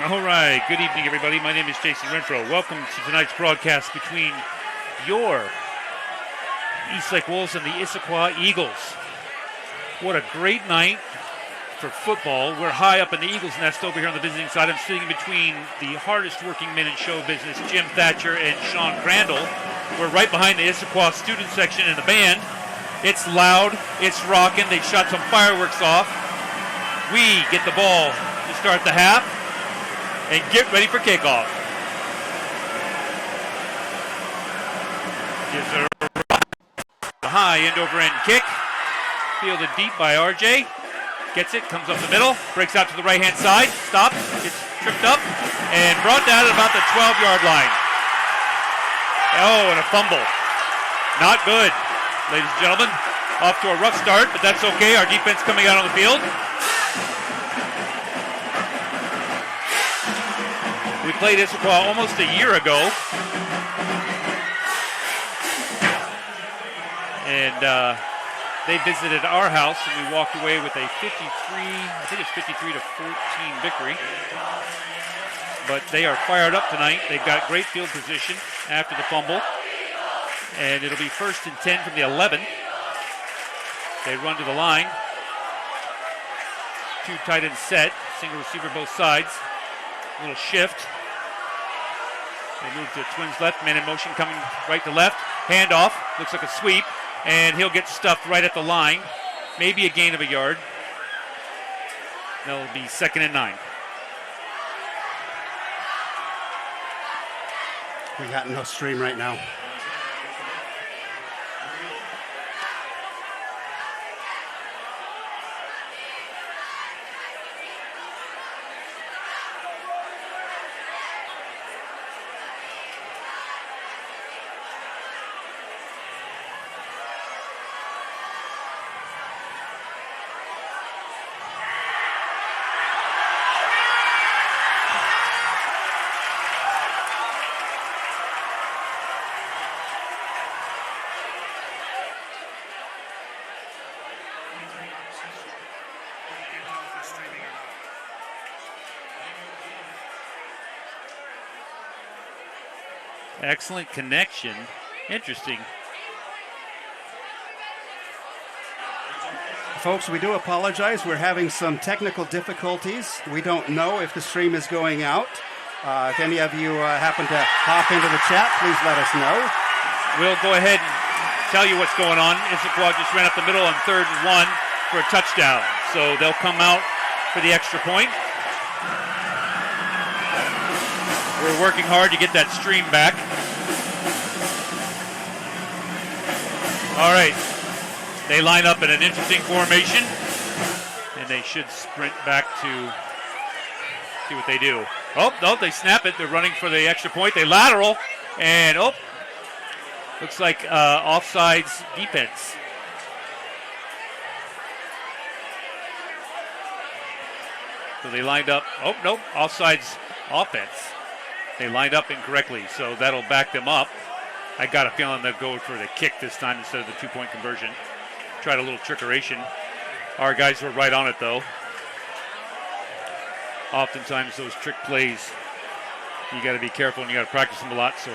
All right, good evening, everybody. My name is Jason Renfro. Welcome to tonight's broadcast between your Eastlake Wolves and the Issaquah Eagles. What a great night for football. We're high up in the Eagles' nest over here on the visiting side. I'm sitting between the hardest working men in show business, Jim Thatcher and Sean Crandall. We're right behind the Issaquah student section and the band. It's loud, it's rocking. They shot some fireworks off. We get the ball to start the half and get ready for kickoff. Gives a high end-over-end kick. Fielded deep by RJ. Gets it, comes up the middle, breaks out to the right-hand side, stops, gets tripped up, and brought down at about the 12-yard line. Oh, and a fumble. Not good, ladies and gentlemen. Off to a rough start, but that's okay. Our defense coming out on the field. We played Issaquah almost a year ago. And they visited our house, and we walked away with a 53-14 victory. But they are fired up tonight. They've got great field position after the fumble. And it'll be 1st and 10 from the 11. They run to the line. Two tight end set, single receiver both sides. A little shift. They move to twins left, man in motion coming right to left. Handoff, looks like a sweep, and he'll get stuffed right at the line. Maybe a gain of a yard. That'll be 2nd and 9. We got no stream right now. Excellent connection. Interesting. Folks, we do apologize. We're having some technical difficulties. We don't know if the stream is going out. If any of you happen to hop into the chat, please let us know. We'll go ahead and tell you what's going on. Issaquah just ran up the middle on 3rd and 1 for a touchdown. So they'll come out for the extra point. We're working hard to get that stream back. All right. They line up in an interesting formation, and they should sprint back to see what they do. Oh, no, they snap it. They're running for the extra point. They lateral, and looks like offsides defense. So they lined up. Oh, no, offsides offense. They lined up incorrectly, so that'll back them up. I got a feeling they'll go for the kick this time instead of the two-point conversion. Tried a little trickeration. Our guys were right on it, though. Oftentimes, those trick plays, you got to be careful and you got to practice them a lot, so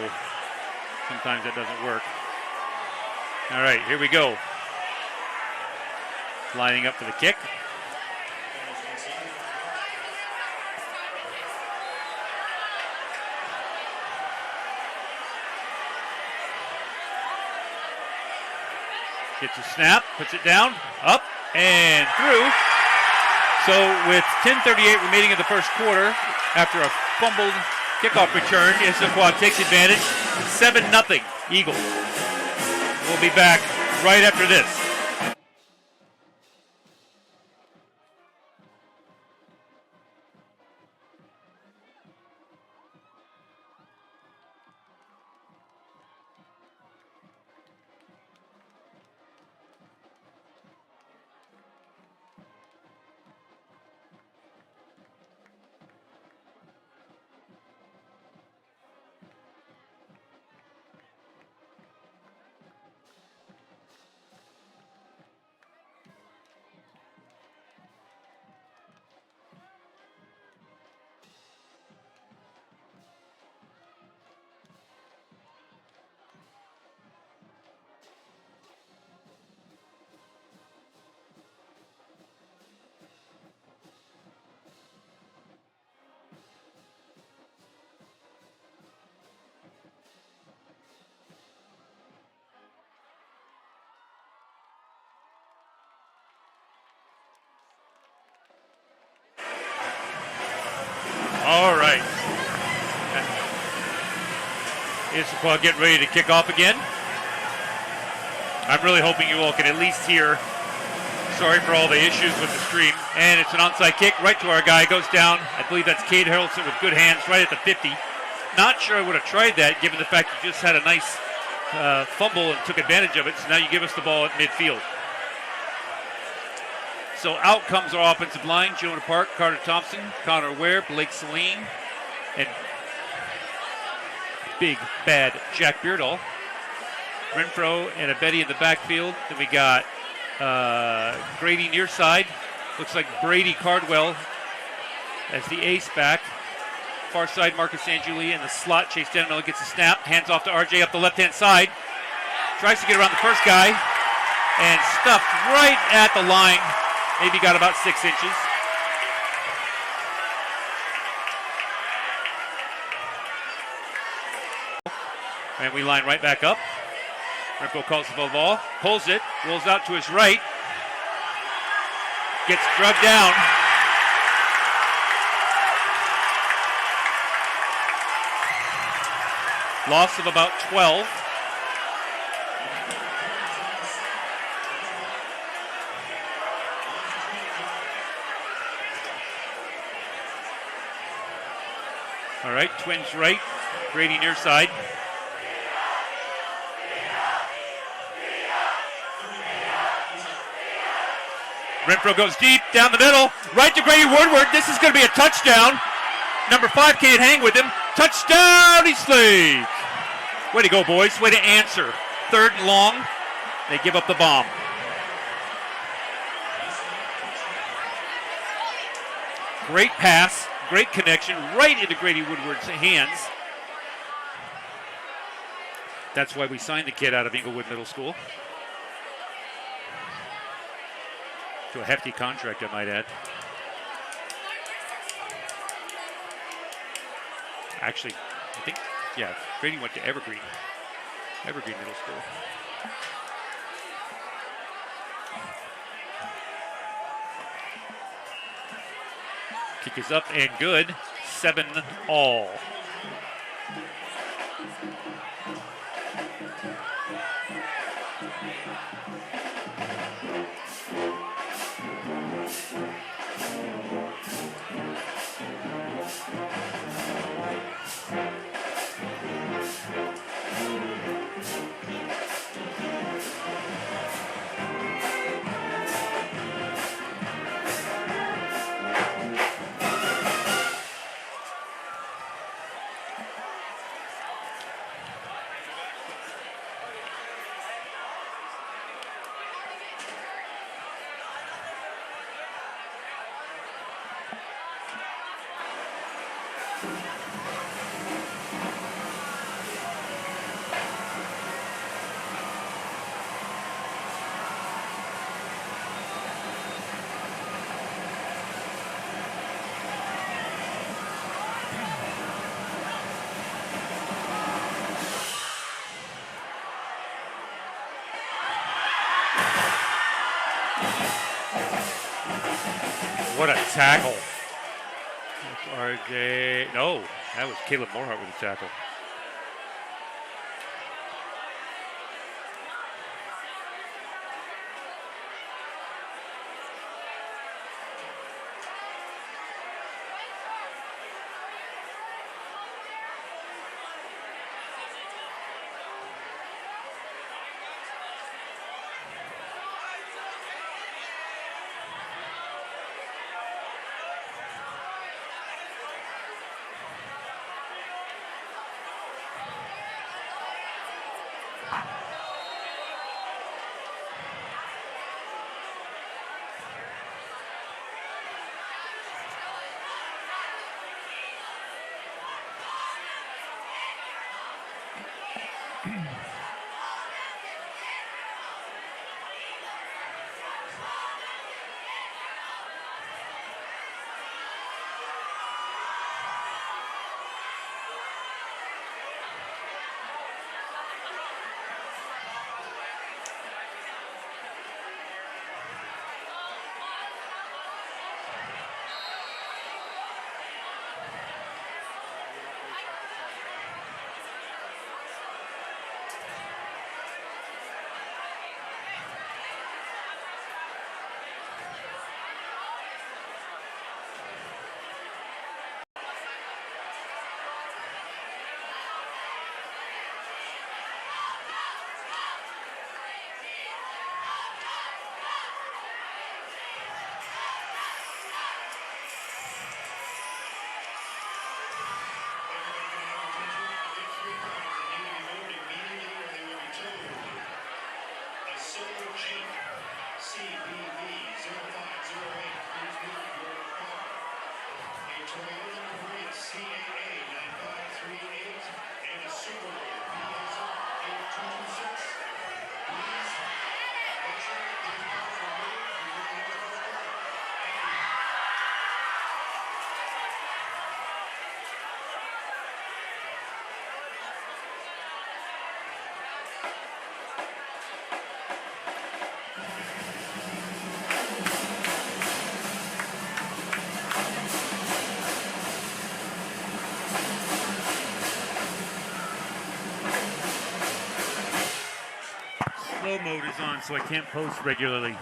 sometimes that doesn't work. All right, here we go. Lining up for the kick. Gets a snap, puts it down, up, and through. So with 10:38 remaining in the first quarter, after a fumbled kickoff return, Issaquah takes advantage. 7-0 Eagles. We'll be back right after this. All right. Issaquah getting ready to kick off again. I'm really hoping you all can at least hear. Sorry for all the issues with the stream. And it's an onside kick right to our guy. Goes down. I believe that's Cade Harrelson with good hands right at the 50. Not sure I would have tried that given the fact you just had a nice fumble and took advantage of it. So now you give us the ball at midfield. So out comes our offensive line. Jonah Park, Carter Thompson, Connor Ware, Blake Saline, and big bad Jack Beardall. Renfro and Abedi in the backfield. Then we got Grady near side. Looks like Brady Cardwell as the ace back. Far side, Marcus Anjuli in the slot. Chase Denville gets a snap. Hands off to RJ up the left-hand side. Tries to get around the first guy. And stuffed right at the line. Maybe got about 6 inches. And we line right back up. Renfro calls the ball, pulls it, rolls out to his right. Gets drugged down. Loss of about 12. All right, Twins right, Grady near side. Renfro goes deep, down the middle, right to Grady Woodward. This is going to be a touchdown. Number 5 can't hang with him. Touchdown, Eastlake. Way to go, boys. Way to answer. 3rd and long. They give up the bomb. Great pass. Great connection right into Grady Woodward's hands. That's why we signed the kid out of Inglewood Middle School. To a hefty contract, I might add. Actually, I think, yeah, Grady went to Evergreen Middle School. Kick is up and good. 7-all. What a tackle. RJ. No, that was Caleb Morehart with a tackle. Slow mode is on, so I can't post regularly.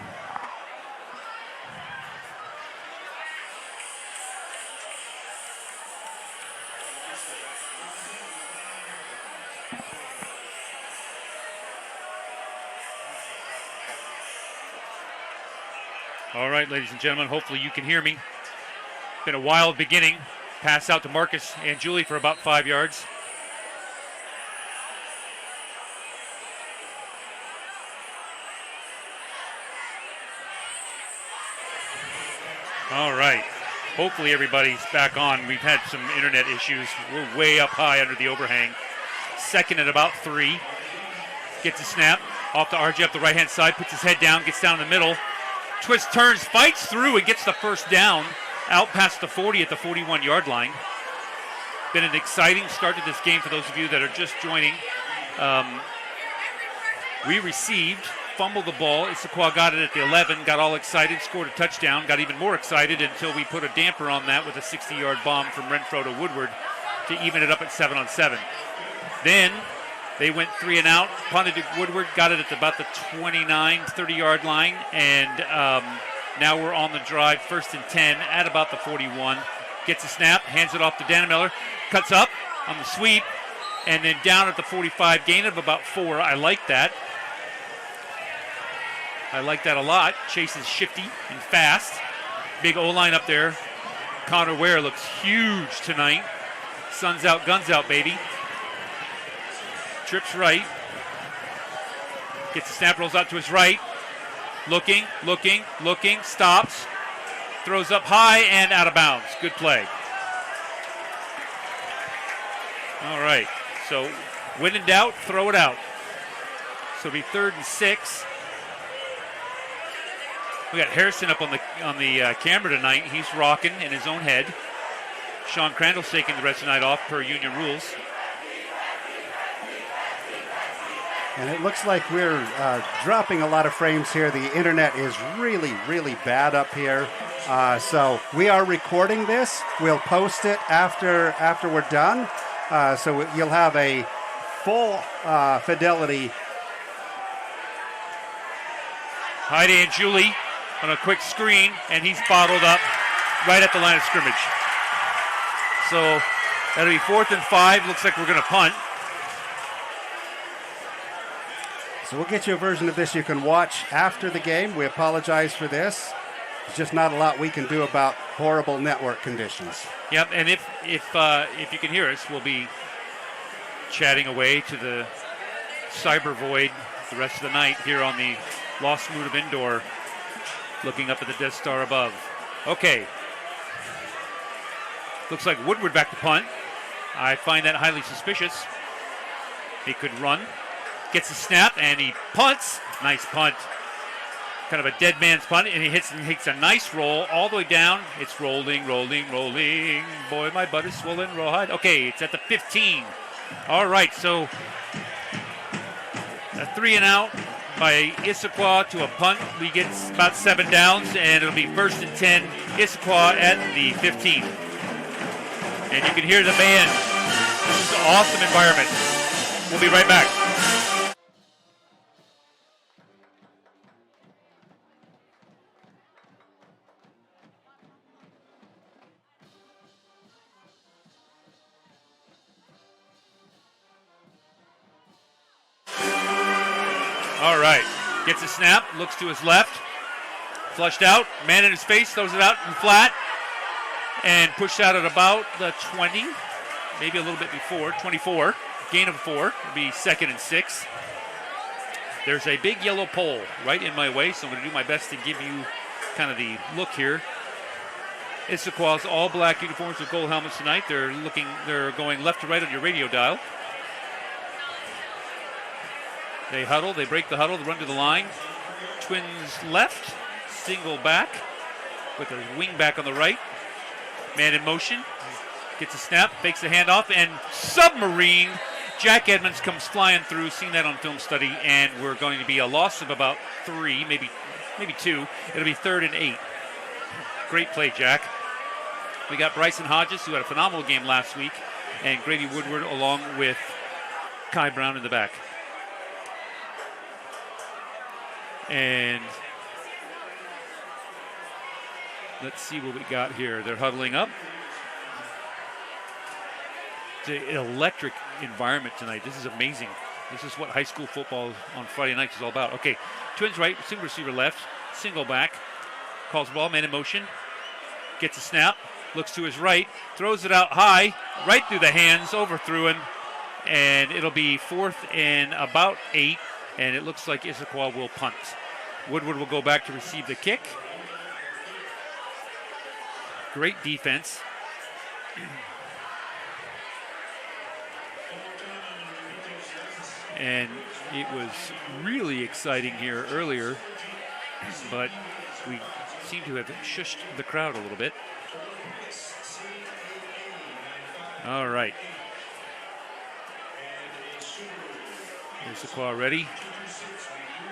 All right, ladies and gentlemen, hopefully you can hear me. Been a wild beginning. Pass out to Marcus and Julie for about 5 yards. All right. Hopefully everybody's back on. We've had some internet issues. We're way up high under the overhang. Second at about 3. Gets a snap. Off to RJ up the right-hand side. Puts his head down. Gets down in the middle. Twist, turns, fights through, and gets the first down. Out past the 40 at the 41-yard line. Been an exciting start to this game for those of you that are just joining. We received, fumbled the ball. Issaquah got it at the 11, got all excited, scored a touchdown, got even more excited until we put a damper on that with a 60-yard bomb from Renfro to Woodward to even it up at 7-on-7. Then they went 3 and out, punted to Woodward, got it at about the 29, 30-yard line, and now we're on the drive, 1st and 10 at about the 41. Gets a snap, hands it off to Dannemeller, cuts up on the sweep, and then down at the 45, gain of about 4. I like that. I like that a lot. Chase is shifty and fast. Big O-line up there. Connor Ware looks huge tonight. Sun's out, guns out, baby. Trips right. Gets the snap, rolls out to his right. Looking, stops. Throws up high and out of bounds. Good play. All right. So when in doubt, throw it out. So it'll be 3rd and 6. We got Harrison up on the camera tonight. He's rocking in his own head. Sean Crandall's taking the rest of the night off per union rules. And it looks like we're dropping a lot of frames here. The internet is really, really bad up here. So we are recording this. We'll post it after we're done. So you'll have a full fidelity. Heide and Julie on a quick screen, and he's bottled up right at the line of scrimmage. So that'll be 4th and 5. Looks like we're going to punt. So we'll get you a version of this you can watch after the game. We apologize for this. There's just not a lot we can do about horrible network conditions. Yep, and if you can hear us, we'll be chatting away to the cyber void the rest of the night here on the Lost Mood of Indoor, looking up at the Death Star above. Okay. Looks like Woodward back to punt. I find that highly suspicious. He could run. Gets the snap, and he punts. Nice punt. Kind of a dead man's punt, and he hits a nice roll all the way down. It's rolling, rolling, rolling. Boy, my butt is swollen rawhide. Okay, it's at the 15. All right, so a 3 and out by Issaquah to a punt. We get about 7 downs, and it'll be 1st and 10. Issaquah at the 15. And you can hear the band. This is an awesome environment. We'll be right back. All right, gets a snap, looks to his left, flushed out, man in his face, throws it out in flat, and pushed out at about the 20, maybe a little bit before, 24, gain of 4, it'll be 2nd and 6. There's a big yellow pole right in my way, so I'm going to do my best to give you kind of the look here. Issaquah's all black uniforms with gold helmets tonight. They're going left to right on your radio dial. They huddle, they break the huddle, they run to the line. Twins left, single back with a wing back on the right. Man in motion, gets a snap, fakes the handoff, and submarine. Jack Edmonds comes flying through, seen that on film study, and we're going to be a loss of about 3, maybe 2. It'll be 3rd and 8. Great play, Jack. We got Bryson Hodges, who had a phenomenal game last week, and Grady Woodward along with Kai Brown in the back. And let's see what we got here. They're huddling up. It's an electric environment tonight. This is amazing. This is what high school football on Friday nights is all about. Okay, Twins right, single receiver left, single back. Calls the ball, man in motion. Gets a snap, looks to his right, throws it out high, right through the hands, overthrew him. And it'll be 4th and about 8. And it looks like Issaquah will punt. Woodward will go back to receive the kick. Great defense. And it was really exciting here earlier, but we seem to have shushed the crowd a little bit. All right. Issaquah ready.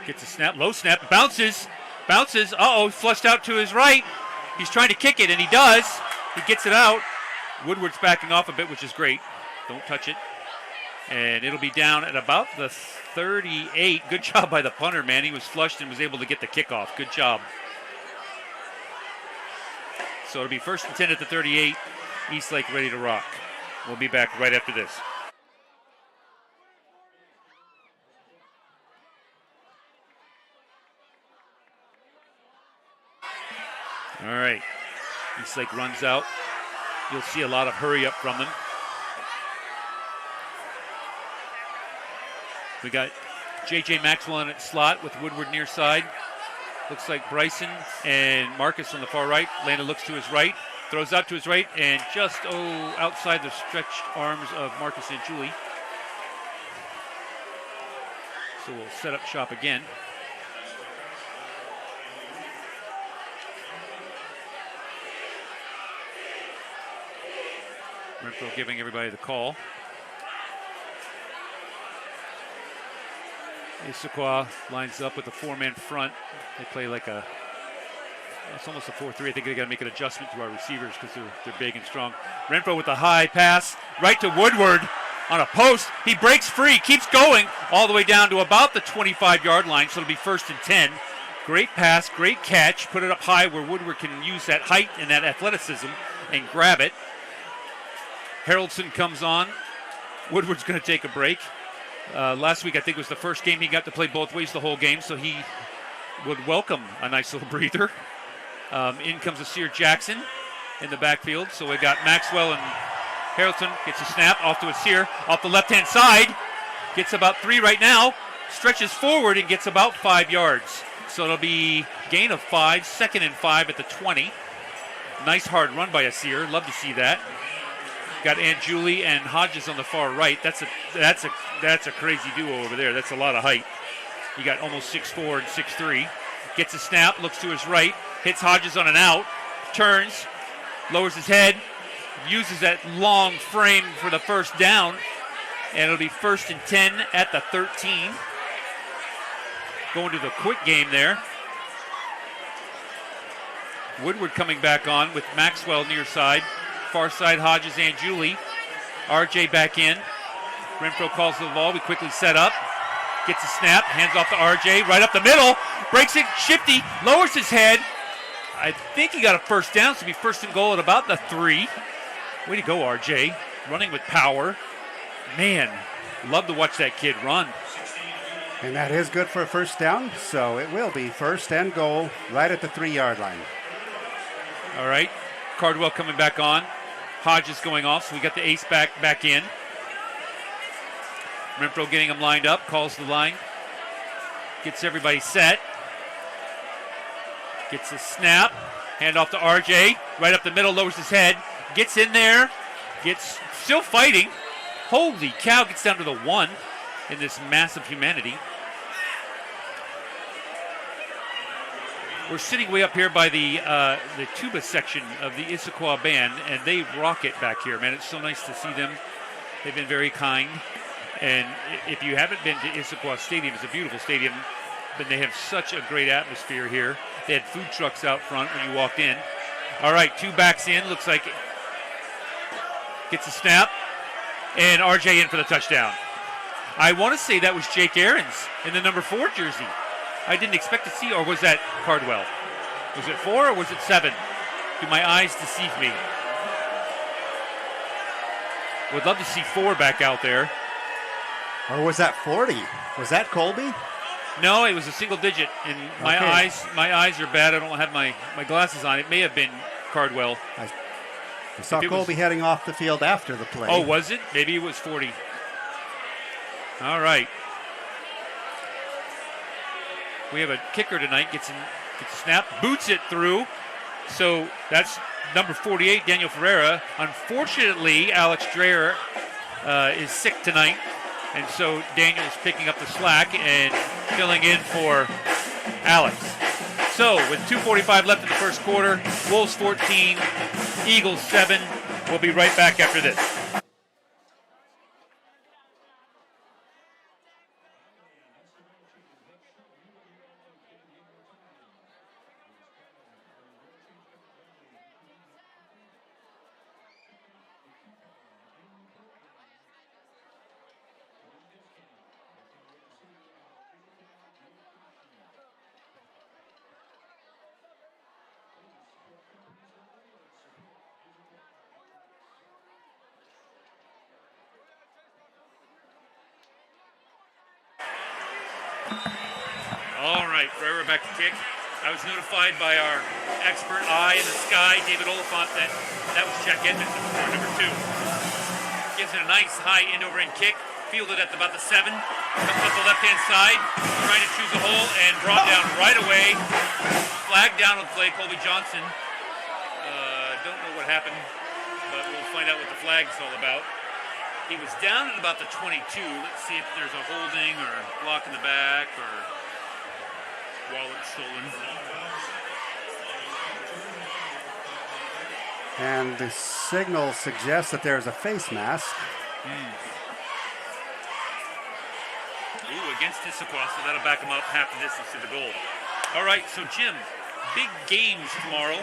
Gets a snap, low snap, bounces. Uh-oh, flushed out to his right. He's trying to kick it, and he does. He gets it out. Woodward's backing off a bit, which is great. Don't touch it. And it'll be down at about the 38. Good job by the punter, man. He was flushed and was able to get the kickoff. Good job. So it'll be 1st and 10 at the 38. Eastlake ready to rock. We'll be back right after this. All right, Eastlake runs out. You'll see a lot of hurry up from them. We got J.J. Maxwell in at slot with Woodward near side. Looks like Bryson and Marcus on the far right. Landon looks to his right, throws out to his right, and just outside the stretched arms of Marcus and Julie. So we'll set up shop again. Renfro giving everybody the call. Issaquah lines up with a 4-man front. They play like a It's almost a 4-3. I think they got to make an adjustment to our receivers because they're big and strong. Renfro with the high pass right to Woodward on a post. He breaks free, keeps going all the way down to about the 25-yard line, so it'll be 1st and 10. Great pass, great catch. Put it up high where Woodward can use that height and that athleticism and grab it. Haraldson comes on. Woodward's going to take a break. Last week, I think, was the first game he got to play both ways the whole game, so he would welcome a nice little breather. In comes Asir Jackson in the backfield. So we got Maxwell and Haraldson. Gets a snap off to Asir off the left-hand side. Gets about 3 right now. Stretches forward and gets about 5 yards. So it'll be gain of 5, 2nd and 5 at the 20. Nice hard run by Asir. Love to see that. Got Anjuli and Hodges on the far right. That's a crazy duo over there. That's a lot of height. You got almost 6'4" and 6'3". Gets a snap, looks to his right, hits Hodges on an out, turns, lowers his head, uses that long frame for the first down, and it'll be 1st and 10 at the 13. Going to the quick game there. Woodward coming back on with Maxwell near side. Far side, Hodges, Anjuli. RJ back in. Renfro calls the ball. We quickly set up. Gets a snap, hands off to RJ, right up the middle, breaks it, shifty, lowers his head. I think he got a first down, so it'll be 1st and goal at about the 3. Way to go, RJ. Running with power. Man, love to watch that kid run. And that is good for a first down, so it will be 1st and goal right at the 3-yard line. All right, Cardwell coming back on. Hodges going off, so we got the ace back in. Renfro getting him lined up, calls the line, gets everybody set, gets a snap, hand off to RJ, right up the middle, lowers his head, gets in there, gets still fighting. Holy cow, gets down to the 1 in this massive humanity. We're sitting way up here by the tuba section of the Issaquah band, and they rock it back here, man. It's so nice to see them. They've been very kind. And if you haven't been to Issaquah Stadium, it's a beautiful stadium, but they have such a great atmosphere here. They had food trucks out front when you walked in. All right, 2 backs in. Looks like gets a snap, and RJ in for the touchdown. I want to say that was Jake Aarons in the number 4 jersey. I didn't expect to see, or was that Cardwell? Was it 4 or was it 7? Do my eyes deceive me? Would love to see 4 back out there. Or was that 40? Was that Colby? No, it was a single digit, and my eyes are bad. I don't have my glasses on. It may have been Cardwell. I saw Colby heading off the field after the play. Oh, was it? Maybe it was 40. All right. We have a kicker tonight. Gets a snap, boots it through. So that's number 48, Daniel Ferreira. Unfortunately, Alex Dreher is sick tonight. And so Daniel's picking up the slack and filling in for Alex. So with 2:45 left in the first quarter, Wolves 14, Eagles 7. We'll be right back after this. All right, Ferreira back to kick. I was notified by our expert eye in the sky, David Oliphant, that was Jack Edmonds for number 2. Gives it a nice high end-over-end kick, fielded at about the 7. Comes up the left-hand side, trying to choose a hole, and brought down right away. Flag down on the play, Colby Johnson. Don't know what happened, but we'll find out what the flag's all about. He was down at about the 22. Let's see if there's a holding or block in the back or wallet stolen. And the signal suggests that there's a face mask. Ooh, against Issaquah, so that'll back him up half the distance to the goal. All right, so Jim, big games tomorrow.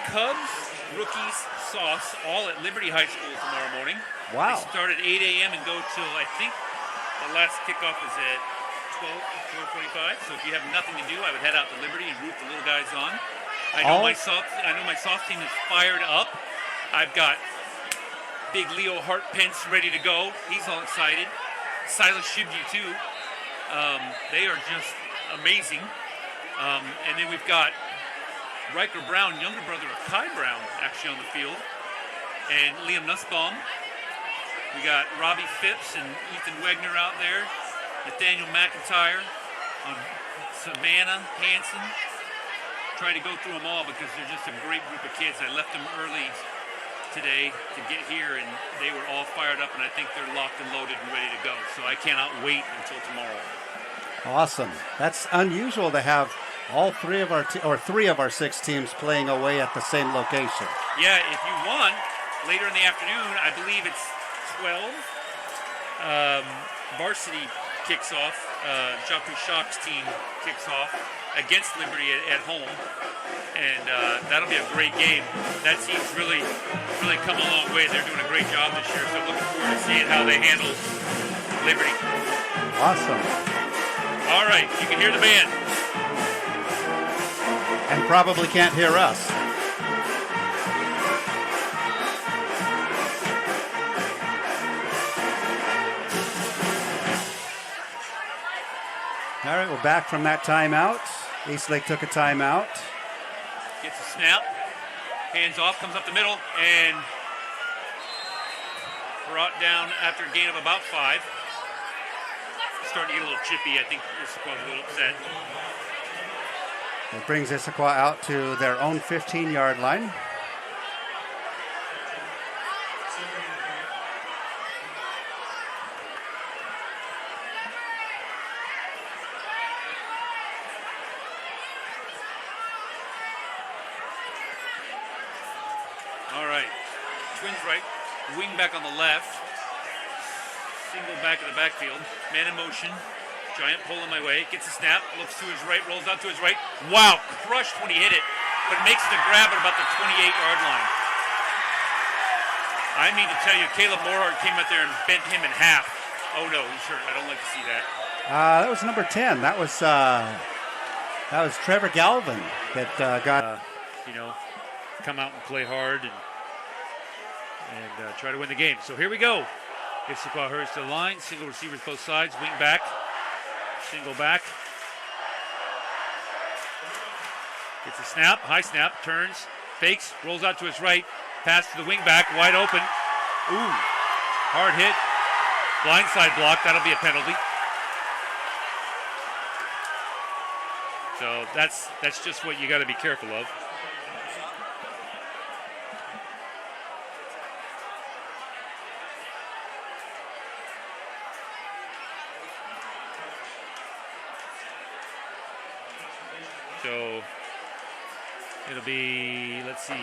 Cubs, rookies, sauce, all at Liberty High School tomorrow morning. Wow. They start at 8 a.m. and go till, I think, the last kickoff is at 12:45. So if you have nothing to do, I would head out to Liberty and root the little guys on. I know my soft team is fired up. I've got big Leo Hart-Pence ready to go. He's all excited. Silas Shibji too. They are just amazing. And then we've got Riker Brown, younger brother of Kai Brown, actually on the field, and Liam Nussbaum. We got Robbie Phipps and Ethan Wegner out there. Nathaniel McIntyre on Savannah Hansen. Trying to go through them all because they're just a great group of kids. I left them early today to get here, and they were all fired up, and I think they're locked and loaded and ready to go. So I cannot wait until tomorrow. Awesome. That's unusual to have all three of our 6 teams playing away at the same location. Yeah, if you want, later in the afternoon, I believe it's 12. Varsity kicks off. Japu Shock's team kicks off against Liberty at home. And that'll be a great game. That team's really come a long way. They're doing a great job this year, so I'm looking forward to seeing how they handle Liberty. Awesome. All right, you can hear the band. And probably can't hear us. All right, we're back from that timeout. Eastlake took a timeout. Gets a snap, hands off, comes up the middle, and brought down after a gain of about 5. Starting to get a little chippy. I think Issaquah's a little upset. It brings Issaquah out to their own 15-yard line. All right. Twins right, wing back on the left. Single back in the backfield. Man in motion. Giant pull in my way. Gets a snap. Looks to his right. Rolls out to his right. Wow. Crushed when he hit it. But makes the grab at about the 28-yard line. I mean to tell you, Caleb Morhart came out there and bent him in half. Oh, no. He's hurt. I don't like to see that. That was number 10. That was Trevor Galvin that got... come out and play hard and try to win the game. So here we go. Issaquah hurries to the line. Single receivers both sides. Wing back. Single back. Gets a snap. High snap. Turns. Fakes. Rolls out to his right. Pass to the wing back. Wide open. Ooh. Hard hit. Blindside block. That'll be a penalty. So that's just what you got to be careful of. So it'll be, let's see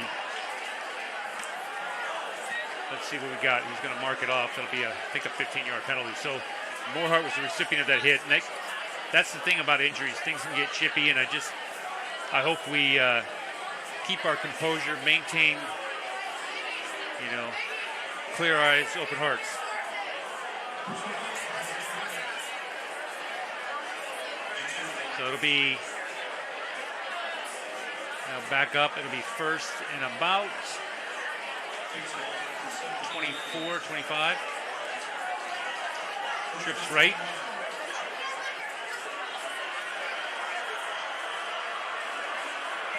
what we got. He's going to mark it off. That'll be, I think, a 15-yard penalty. So Morhart was the recipient of that hit. And that's the thing about injuries. Things can get chippy, and I hope we keep our composure, maintain, clear eyes, open hearts. So it'll be back up. It'll be first and about 24, 25. Trips right.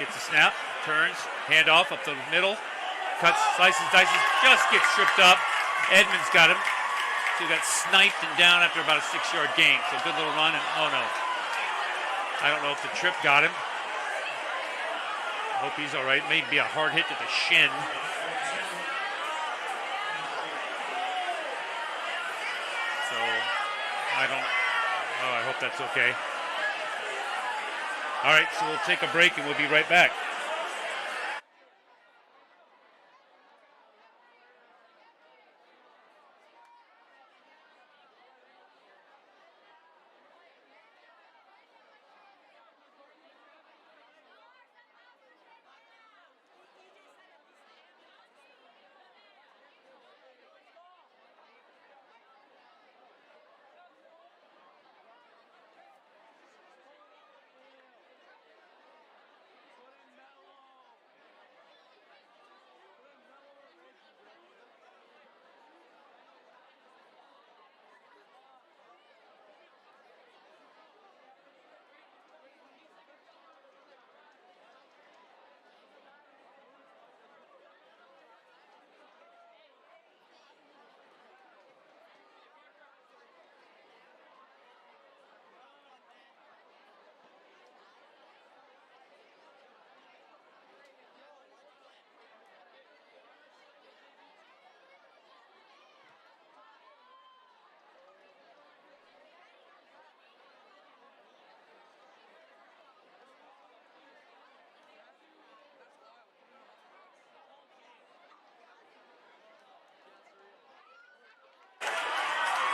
Gets a snap, turns, handoff up the middle, cuts, slices, dices, just gets tripped up. Edmonds got him. So he got sniped and down after about a 6-yard gain. So good little run, and oh no. I don't know if the trip got him. Hope he's all right. Maybe a hard hit to the shin. So I hope that's okay. All right, so we'll take a break and we'll be right back.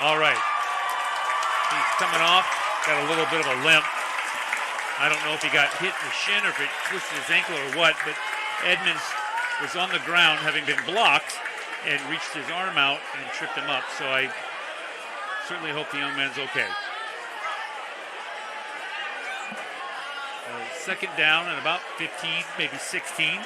All right. He's coming off, got a little bit of a limp. I don't know if he got hit in the shin or if it twisted his ankle or what, but Edmonds was on the ground having been blocked and reached his arm out and tripped him up. So I certainly hope the young man's okay. Second down and about 15, maybe 16.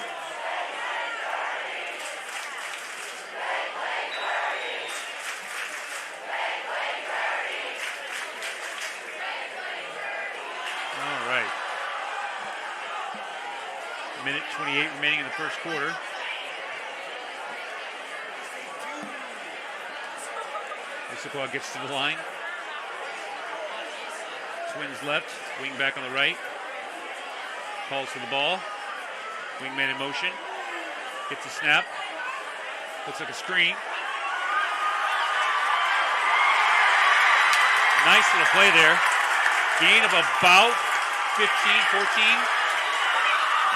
All right. Minute 28 remaining in the first quarter. Issaquah gets to the line. Twins left, wing back on the right. Calls for the ball. Wingman in motion. Gets a snap. Looks like a screen. Nice little play there. Gain of about 15, 14.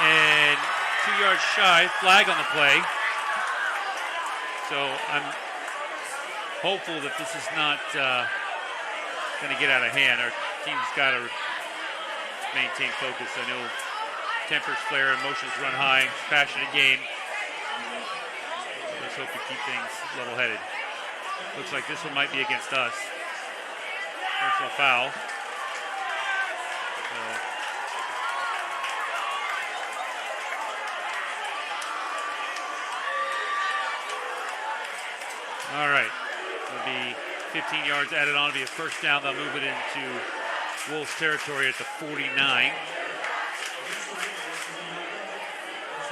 And 2 yards shy. Flag on the play. So I'm hopeful that this is not going to get out of hand. Our team's got to maintain focus. I know tempers flare, emotions run high, passionate game. Let's hope to keep things level-headed. Looks like this one might be against us. Personal foul. All right. It'll be 15 yards added on to be a first down. They'll move it into Wolves territory at the 49.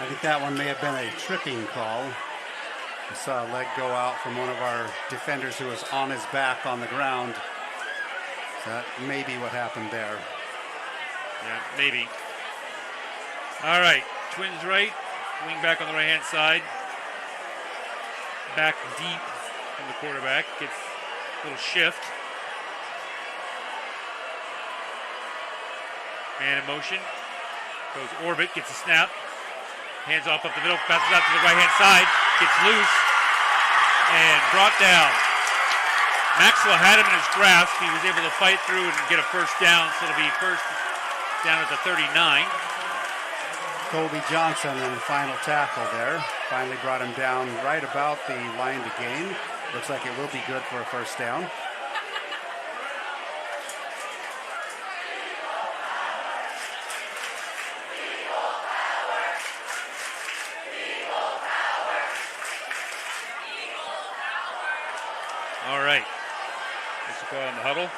I think that one may have been a tripping call. I saw a leg go out from one of our defenders who was on his back on the ground. So that may be what happened there. Yeah, maybe. All right, Twins right, wing back on the right-hand side. Back deep from the quarterback, gets a little shift. Man in motion, goes orbit, gets a snap. Hands off up the middle, passes out to the right-hand side, gets loose, and brought down. Maxwell had him in his grasp. He was able to fight through and get a first down, so it'll be first down at the 39. Colby Johnson in the final tackle there. Finally brought him down right about the line to gain. Looks like it will be good for a first down. All right. Issaquah in the huddle.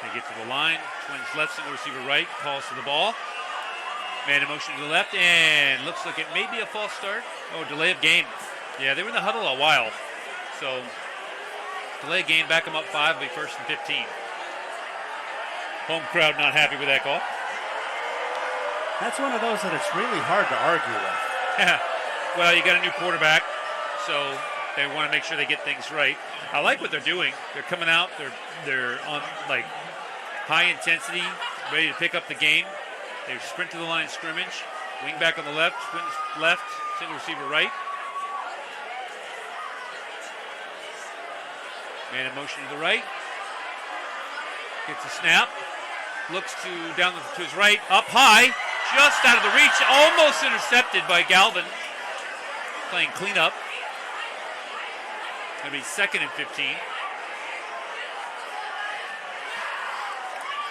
They get to the line. Twins left, single receiver right. Calls to the ball. Man in motion to the left, and looks like it may be a false start. Oh, delay of game. Yeah, they were in the huddle a while. So, delay of game, back them up 5, will be first and 15. Home crowd not happy with that call. That's one of those that it's really hard to argue with. Well, you got a new quarterback, so they want to make sure they get things right. I like what they're doing. They're coming out. They're on like high intensity, ready to pick up the game. They sprint to the line of scrimmage. Wing back on the left, Twins left, single receiver right. Man in motion to the right. Gets a snap. Looks to down to his right, up high. Just out of the reach, almost intercepted by Galvin. Playing cleanup. Going to be second and 15.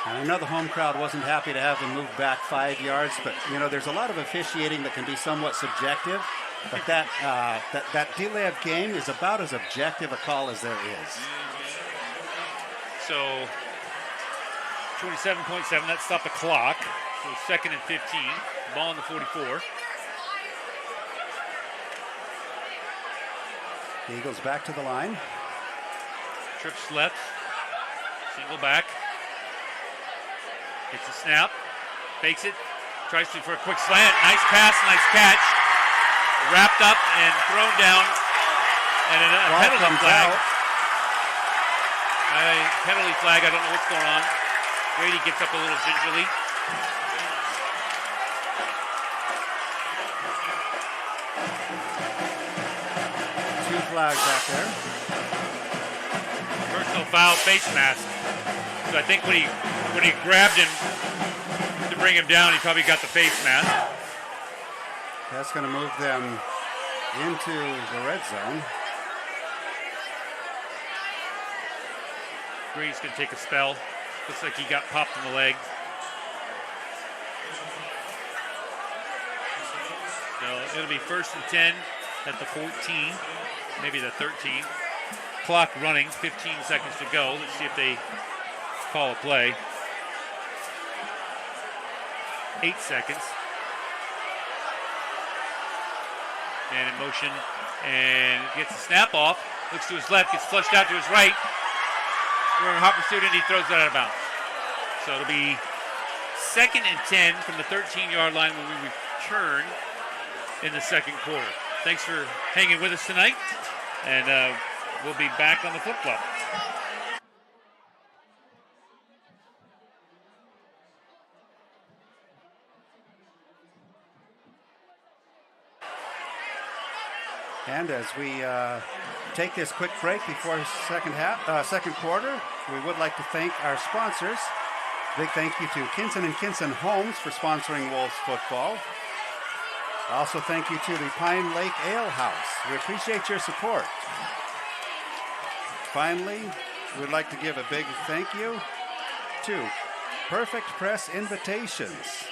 And I know the home crowd wasn't happy to have them move back 5 yards, but you know there's a lot of officiating that can be somewhat subjective. But that delay of game is about as objective a call as there is. So 27.7. That stopped the clock. So second and 15. Ball on the 44. The Eagles back to the line. Trips left. Single back. Gets a snap. Fakes it. Tries to for a quick slant. Nice pass, nice catch. Wrapped up and thrown down. And a penalty flag. Penalty flag. I don't know what's going on. Grady gets up a little gingerly. flag back there. Personal foul, face mask. So I think when he grabbed him to bring him down, he probably got the face mask. That's going to move them into the red zone. Green's going to take a spell. Looks like he got popped in the leg. So it'll be 1st and 10 at the 14, maybe the 13. Clock running, 15 seconds to go. Let's see if they call a play. 8 seconds. And in motion, and gets the snap off. Looks to his left, gets flushed out to his right. We're in hot pursuit, and he throws that out of bounds. So it'll be 2nd and 10 from the 13-yard line when we return in the second quarter. Thanks for hanging with us tonight, and we'll be back on the flip-flop. And as we take this quick break before second quarter, we would like to thank our sponsors. Big thank you to Kinson & Kinson Homes for sponsoring Wolves football. Also thank you to the Pine Lake Ale House. We appreciate your support. Finally, we'd like to give a big thank you to Perfect Press Invitations.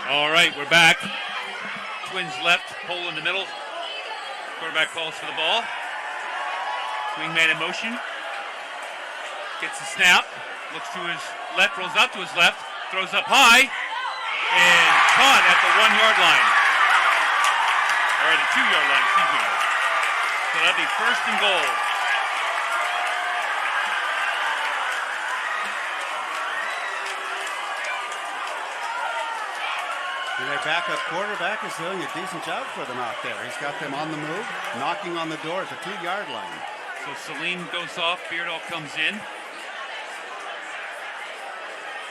All right, we're back. Twins left, hole in the middle. Quarterback calls for the ball. Wingman in motion. Gets the snap. Looks to his left, rolls out to his left. Throws up high. And caught at the 1-yard line. Or the 2-yard line, excuse me. So that'll be 1st and goal. And their backup quarterback is doing a decent job for them out there. He's got them on the move, knocking on the door at the 2-yard line. So Salim goes off, Beardall comes in.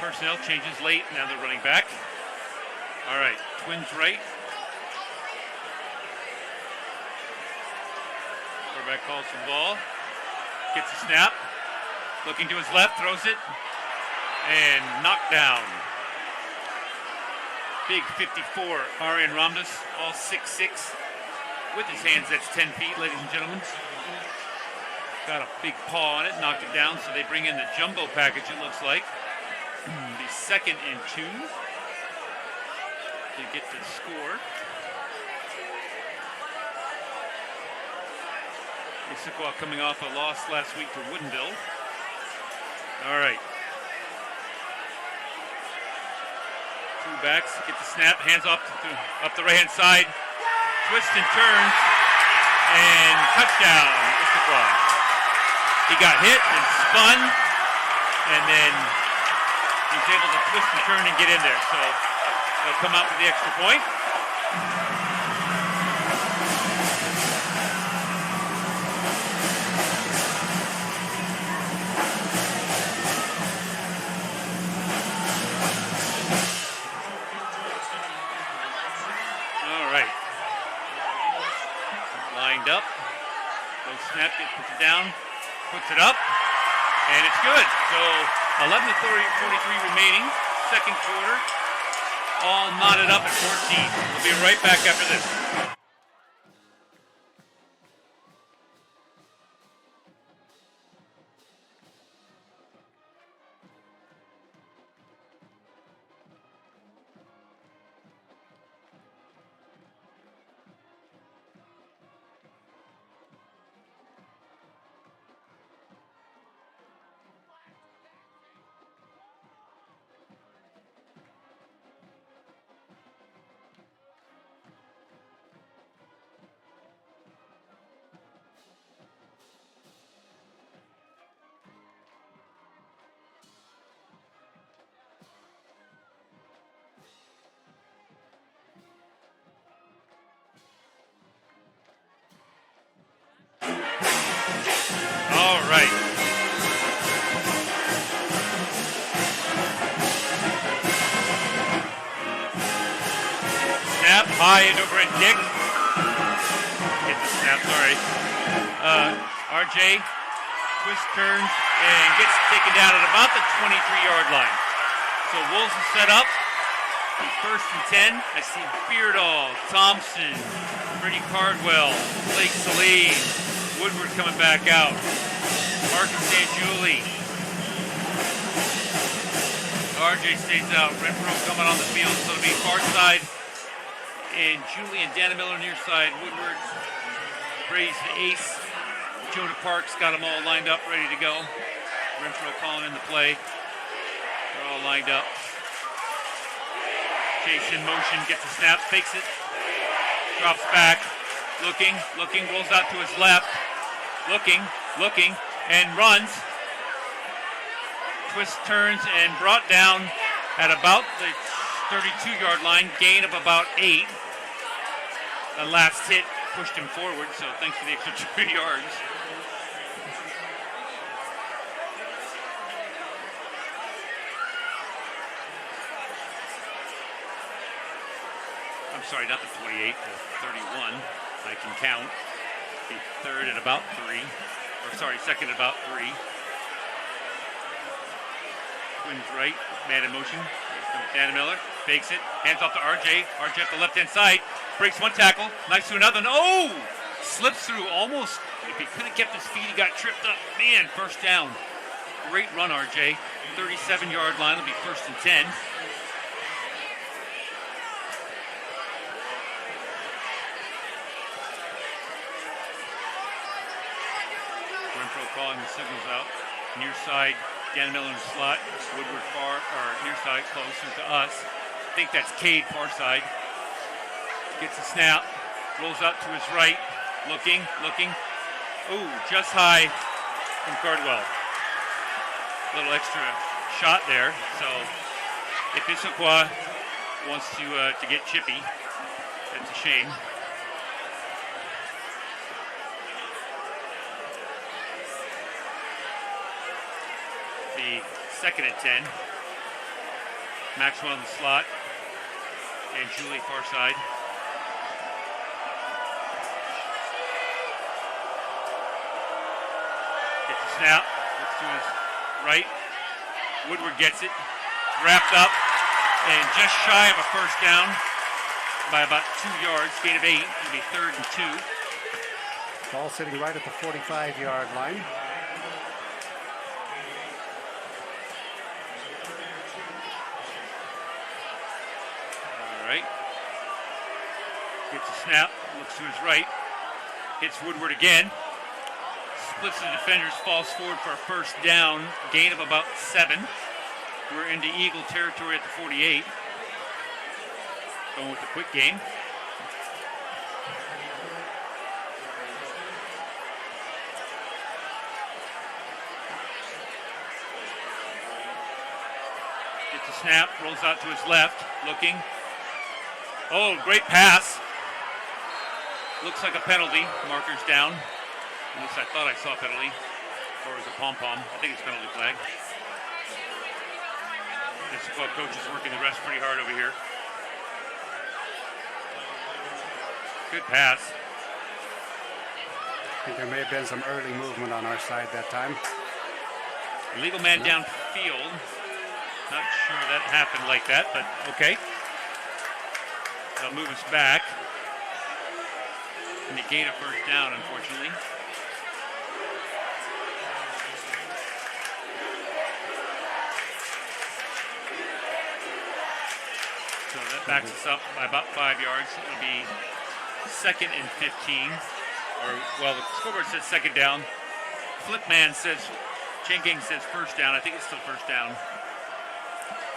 Personnel changes late, now they're running back. All right, Twins right. Quarterback calls for the ball. Gets the snap. Looking to his left, throws it. And knocked down. Big 54, Arian Ramdas, all 6'6". With his hands, that's 10 feet, ladies and gentlemen. Got a big paw on it, knocked it down, so they bring in the jumbo package, it looks like. The 2nd and 2 to get the score. Issaquah coming off a loss last week to Woodinville. All right. Two backs, get the snap, hands off up the right-hand side. Twist and turns, and touchdown, Issaquah. He got hit and spun, and then he was able to twist and turn and get in there. So they'll come out with the extra point. All right. Lined up. Goes snap, puts it down, puts it up, and it's good. So 11:43 remaining, second quarter. All knotted up at 14. We'll be right back after this. Right. Snap high and over at Nick. Hit the snap, sorry. RJ twist turns and gets taken down at about the 23-yard line. So Wolves is set up. First and 10. I see Beardall, Thompson, Freddie Cardwell, Blake Salee, Woodward coming back out. Marcus St. Julie. RJ stays out. Renfro coming on the field, so it'll be far side. And Julie and Dana Miller near side. Woodward, Brady's the ace. Jonah Parks got them all lined up, ready to go. Renfro calling in the play. They're all lined up. Jason motion, gets a snap, fakes it. Drops back. Looking, rolls out to his left. Looking, and runs. Twist turns and brought down at about the 32-yard line, gain of about 8. The last hit pushed him forward, so thanks for the extra 2 yards. I'm sorry, not the 28, the 31. I can count. The third at about 3. Second at about 3. Twins right, man in motion. Dana Miller fakes it, hands off to RJ. RJ up the left-hand side, breaks one tackle, knifes to another. Oh! Slips through almost. If he could have kept his feet, he got tripped up. Man, first down. Great run, RJ. 37-yard line, it'll be first and 10. Renfro calling the signals out. Near side, Dan Miller in the slot. Woodward far, or near side, closer to us. I think that's Cade, far side. Gets a snap, rolls out to his right. Looking. Ooh, just high from Cardwell. A little extra shot there. So if Issaquah wants to get chippy, that's a shame. The second and 10. Maxwell in the slot. And Julie far side. Gets a snap. Looks to his right. Woodward gets it. Wrapped up. And just shy of a first down by about 2 yards. Gain of 8. It'll be third and 2. Ball sitting right at the 45-yard line. Right. Gets a snap, looks to his right, hits Woodward again, splits the defenders, falls forward for a first down, gain of about 7. We're into Eagle territory at the 48. Going with the quick game. Gets a snap, rolls out to his left, looking. Oh, great pass. Looks like a penalty. Marker's down. At least I thought I saw a penalty. Or it was a pom-pom. I think it's penalty flag. This club coach is working the refs pretty hard over here. Good pass. I think there may have been some early movement on our side that time. Illegal man downfield. Not sure that happened like that, but okay. That'll move us back. And negate a first down, unfortunately. So that backs us up by about 5 yards. It'll be second and 15. Or, well, the scoreboard says second down. Flipman says, Chain Gang says first down. I think it's still first down.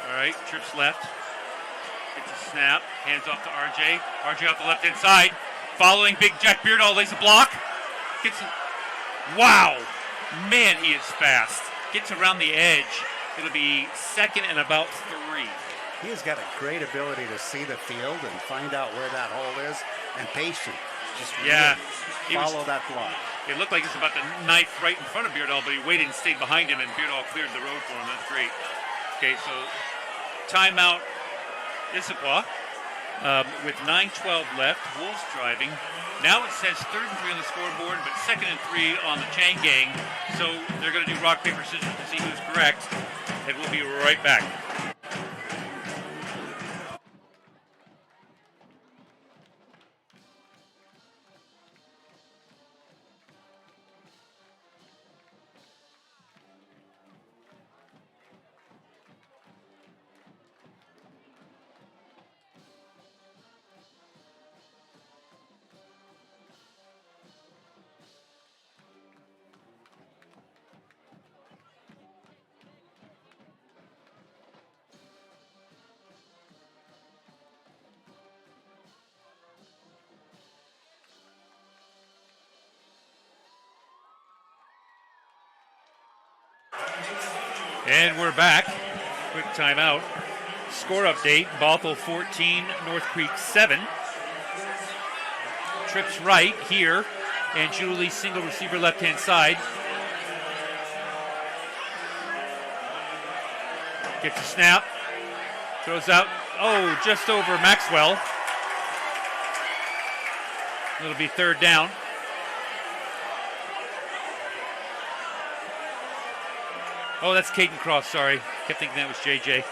All right, trips left. Gets a snap, hands off to RJ. RJ off the left-hand side. Following Big Jack Beardall, lays a block. Wow! Man, he is fast. Gets around the edge. It'll be second and about 3. He has got a great ability to see the field and find out where that hole is, and patient. Just yeah, really follow that block. It looked like it's about the knife right in front of Beardall, but he waited and stayed behind him, and Beardall cleared the road for him. That's great. Okay, so timeout Issaquah with 9:12 left. Wolves driving. Now it says 3rd and 3 on the scoreboard, but 2nd and 3 on the Chang gang. So they're going to do rock, paper, scissors to see who's correct, and we'll be right back. And we're back. Quick timeout. Score update. Bothell 14, North Creek 7. Trips right here. And Julie single receiver left-hand side. Gets a snap. Throws out. Oh, just over Maxwell. It'll be 3rd down. Oh, that's Caden Cross, sorry. Kept thinking that was JJ.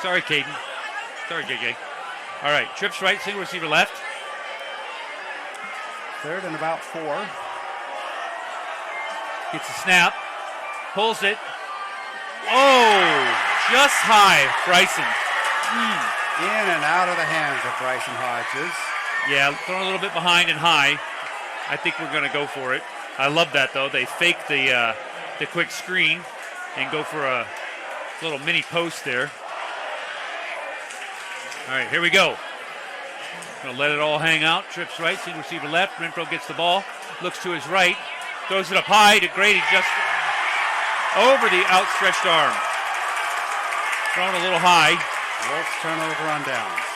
Sorry, Caden. Sorry, JJ. All right, trips right, single receiver left. 3rd and about 4. Gets a snap. Pulls it. Oh, just high, Bryson. In and out of the hands of Bryson Hodges. Yeah, thrown a little bit behind and high. I think we're going to go for it. I love that, though. They fake the quick screen and go for a little mini post there. All right, here we go. Going to let it all hang out. Trips right, single receiver left. Renfro gets the ball, looks to his right, throws it up high to Grady just over the outstretched arm. Thrown a little high. Wolves turnover on downs.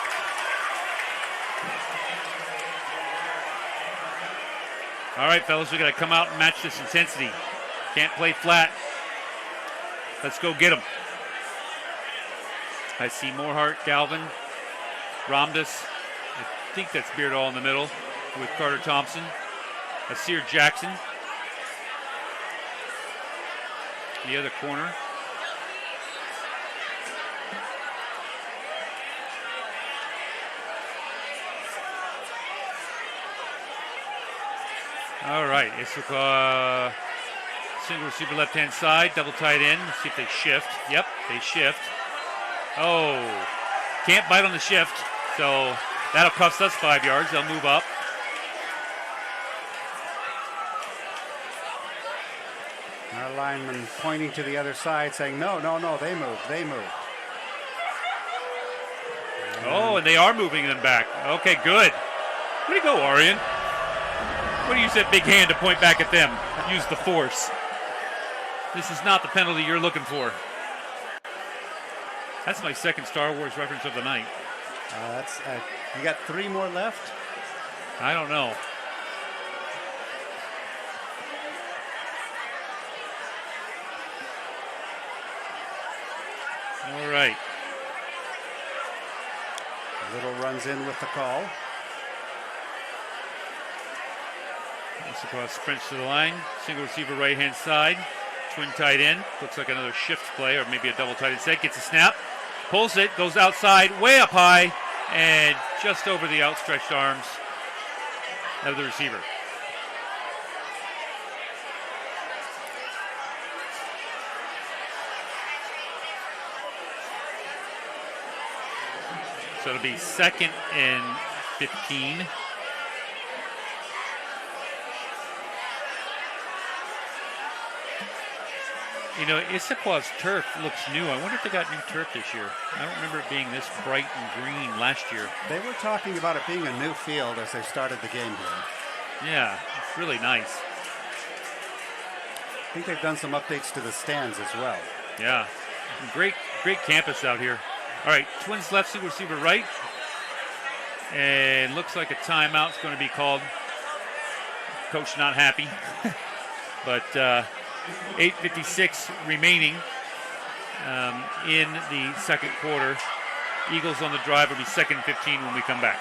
All right, fellas, we got to come out and match this intensity. Can't play flat. Let's go get them. I see Morehart, Galvin, Ramdas. I think that's Beardall in the middle with Carter Thompson. Asir Jackson. The other corner. All right, Issaquah, single receiver left-hand side, double tight end. Let's see if they shift. Yep, they shift. Oh, can't bite on the shift, so that'll cost us 5 yards. They'll move up. Our lineman pointing to the other side saying, no, they moved. Oh, and they are moving them back. Okay, good. Way to go, Arian. What do you use that big hand to point back at them? Use the force. This is not the penalty you're looking for. That's my second Star Wars reference of the night. You got 3 more left? I don't know. All right. Little runs in with the call. Issaquah sprints to the line. Single receiver right-hand side. Twin tight end. Looks like another shift play or maybe a double tight end set. Gets a snap. Pulls it. Goes outside. Way up high. And just over the outstretched arms of the receiver. So it'll be 2nd and 15. You know, Issaquah's turf looks new. I wonder if they got new turf this year. I don't remember it being this bright and green last year. They were talking about it being a new field as they started the game here. Yeah, it's really nice. I think they've done some updates to the stands as well. Yeah, great campus out here. All right, Twins left, single receiver right. And looks like a timeout's going to be called. Coach not happy. But 8:56 remaining in the second quarter. Eagles on the drive. Will be second 15 when we come back.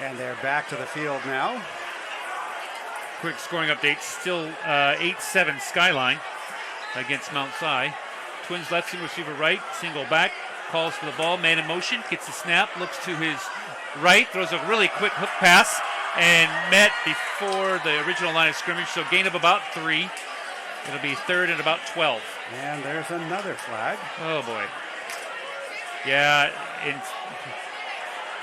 And they're back to the field now. Quick scoring update. Still 8-7 Skyline against Mount Si. Twins left, single receiver right, single back, calls for the ball, man in motion, gets the snap, looks to his right, throws a really quick hook pass, and met before the original line of scrimmage, so gain of about 3. It'll be third and about 12. And there's another flag. Oh, boy. Yeah,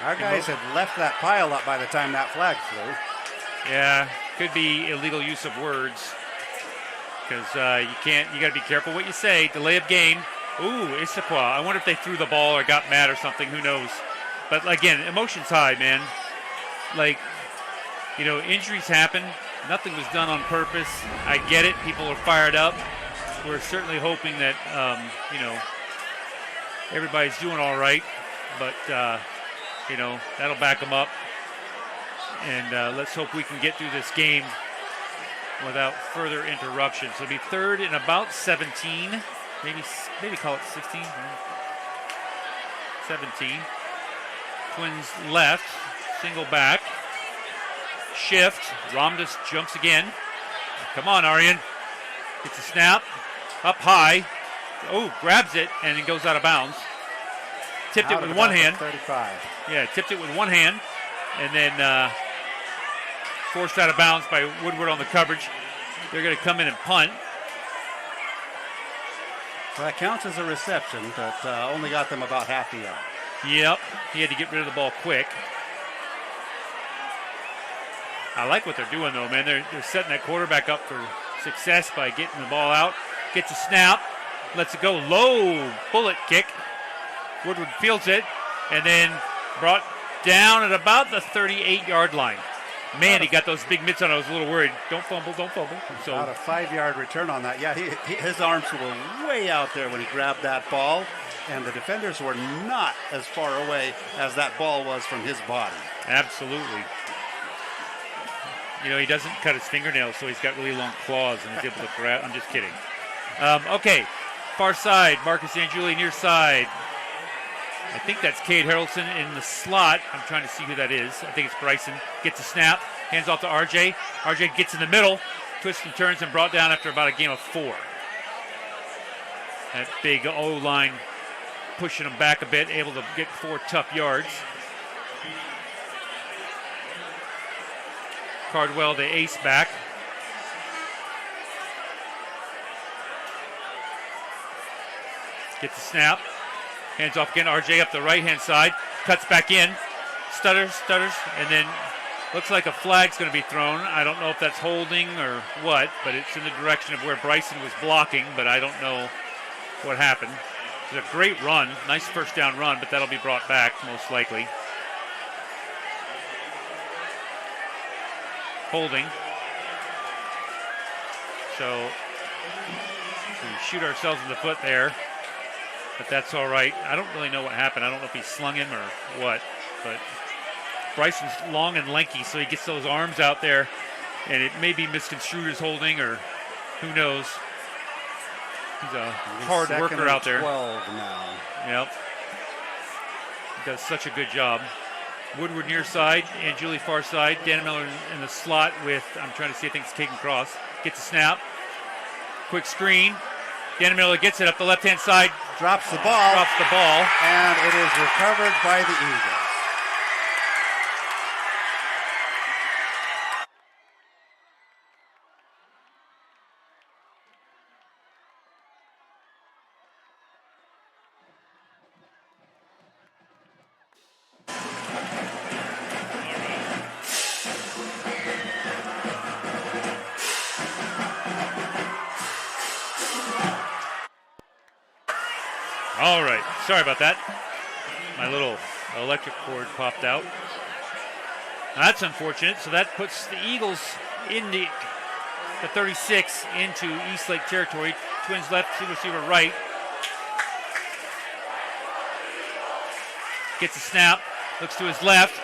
our guys had left that pile up by the time that flag flew. Yeah, could be illegal use of words because you got to be careful what you say. Delay of game. Ooh, Issaquah. I wonder if they threw the ball or got mad or something. Who knows? But again, emotions high, man. Like, injuries happen. Nothing was done on purpose. I get it. People are fired up. We're certainly hoping that, everybody's doing all right. But, that'll back them up. And let's hope we can get through this game without further interruptions. It'll be third and about 17. Maybe call it 16. 17. Twins left. Single back. Shift. Ramdas jumps again. Come on, Aryan. Gets a snap. Up high. Oh, grabs it and it goes out of bounds. Tipped it with one hand. 35. Yeah, tipped it with one hand. And then forced out of bounds by Woodward on the coverage. They're going to come in and punt. So that counts as a reception, but only got them about half the yard. Yep, he had to get rid of the ball quick. I like what they're doing, though, man. They're setting that quarterback up for success by getting the ball out. Gets a snap, lets it go. Low bullet kick. Woodward fields it, and then brought down at about the 38-yard line. Man, he got those big mitts on. I was a little worried. Don't fumble, don't fumble. So about a 5-yard return on that. Yeah, his arms were way out there when he grabbed that ball, and the defenders were not as far away as that ball was from his body. Absolutely. He doesn't cut his fingernails, so he's got really long claws, and he's able to grab. I'm just kidding. Okay, far side, Marcus Angiuli near side. I think that's Cade Harrelson in the slot. I'm trying to see who that is. I think it's Bryson. Gets a snap, hands off to RJ. RJ gets in the middle, twists and turns, and brought down after about a game of 4. That big O-line pushing him back a bit, able to get 4 tough yards. Cardwell, the ace back. Gets a snap. Hands off again. RJ up the right-hand side. Cuts back in. Stutters, and then looks like a flag's going to be thrown. I don't know if that's holding or what, but it's in the direction of where Bryson was blocking, but I don't know what happened. It's a great run. Nice first down run, but that'll be brought back most likely. Holding. So we shoot ourselves in the foot there. But that's all right. I don't really know what happened. I don't know if he slung him or what. But Bryson's long and lanky, so he gets those arms out there, and it may be misconstrued as holding, or who knows. He's a hard worker out there. 12 now. Yep. He does such a good job. Woodward near side, and Julie far side. Dan Miller in the slot with, I'm trying to see, I think it's Caden Cross. Gets a snap. Quick screen. Dan Miller gets it up the left-hand side. Drops the ball. And it is recovered by the Eagles. All right. Sorry about that. My little electric cord popped out. That's unfortunate. So that puts the Eagles in the 36 into Eastlake territory. Twins left, single receiver right. Gets a snap, looks to his left,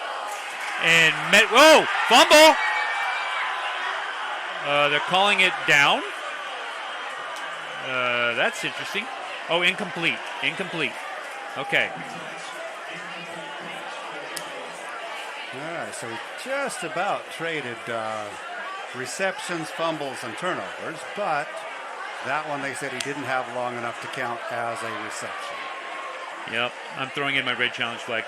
and fumble! They're calling it down. That's interesting. Oh, incomplete. Okay. All right, so we just about traded receptions, fumbles, and turnovers, but that one they said he didn't have long enough to count as a reception. Yep, I'm throwing in my red challenge flag.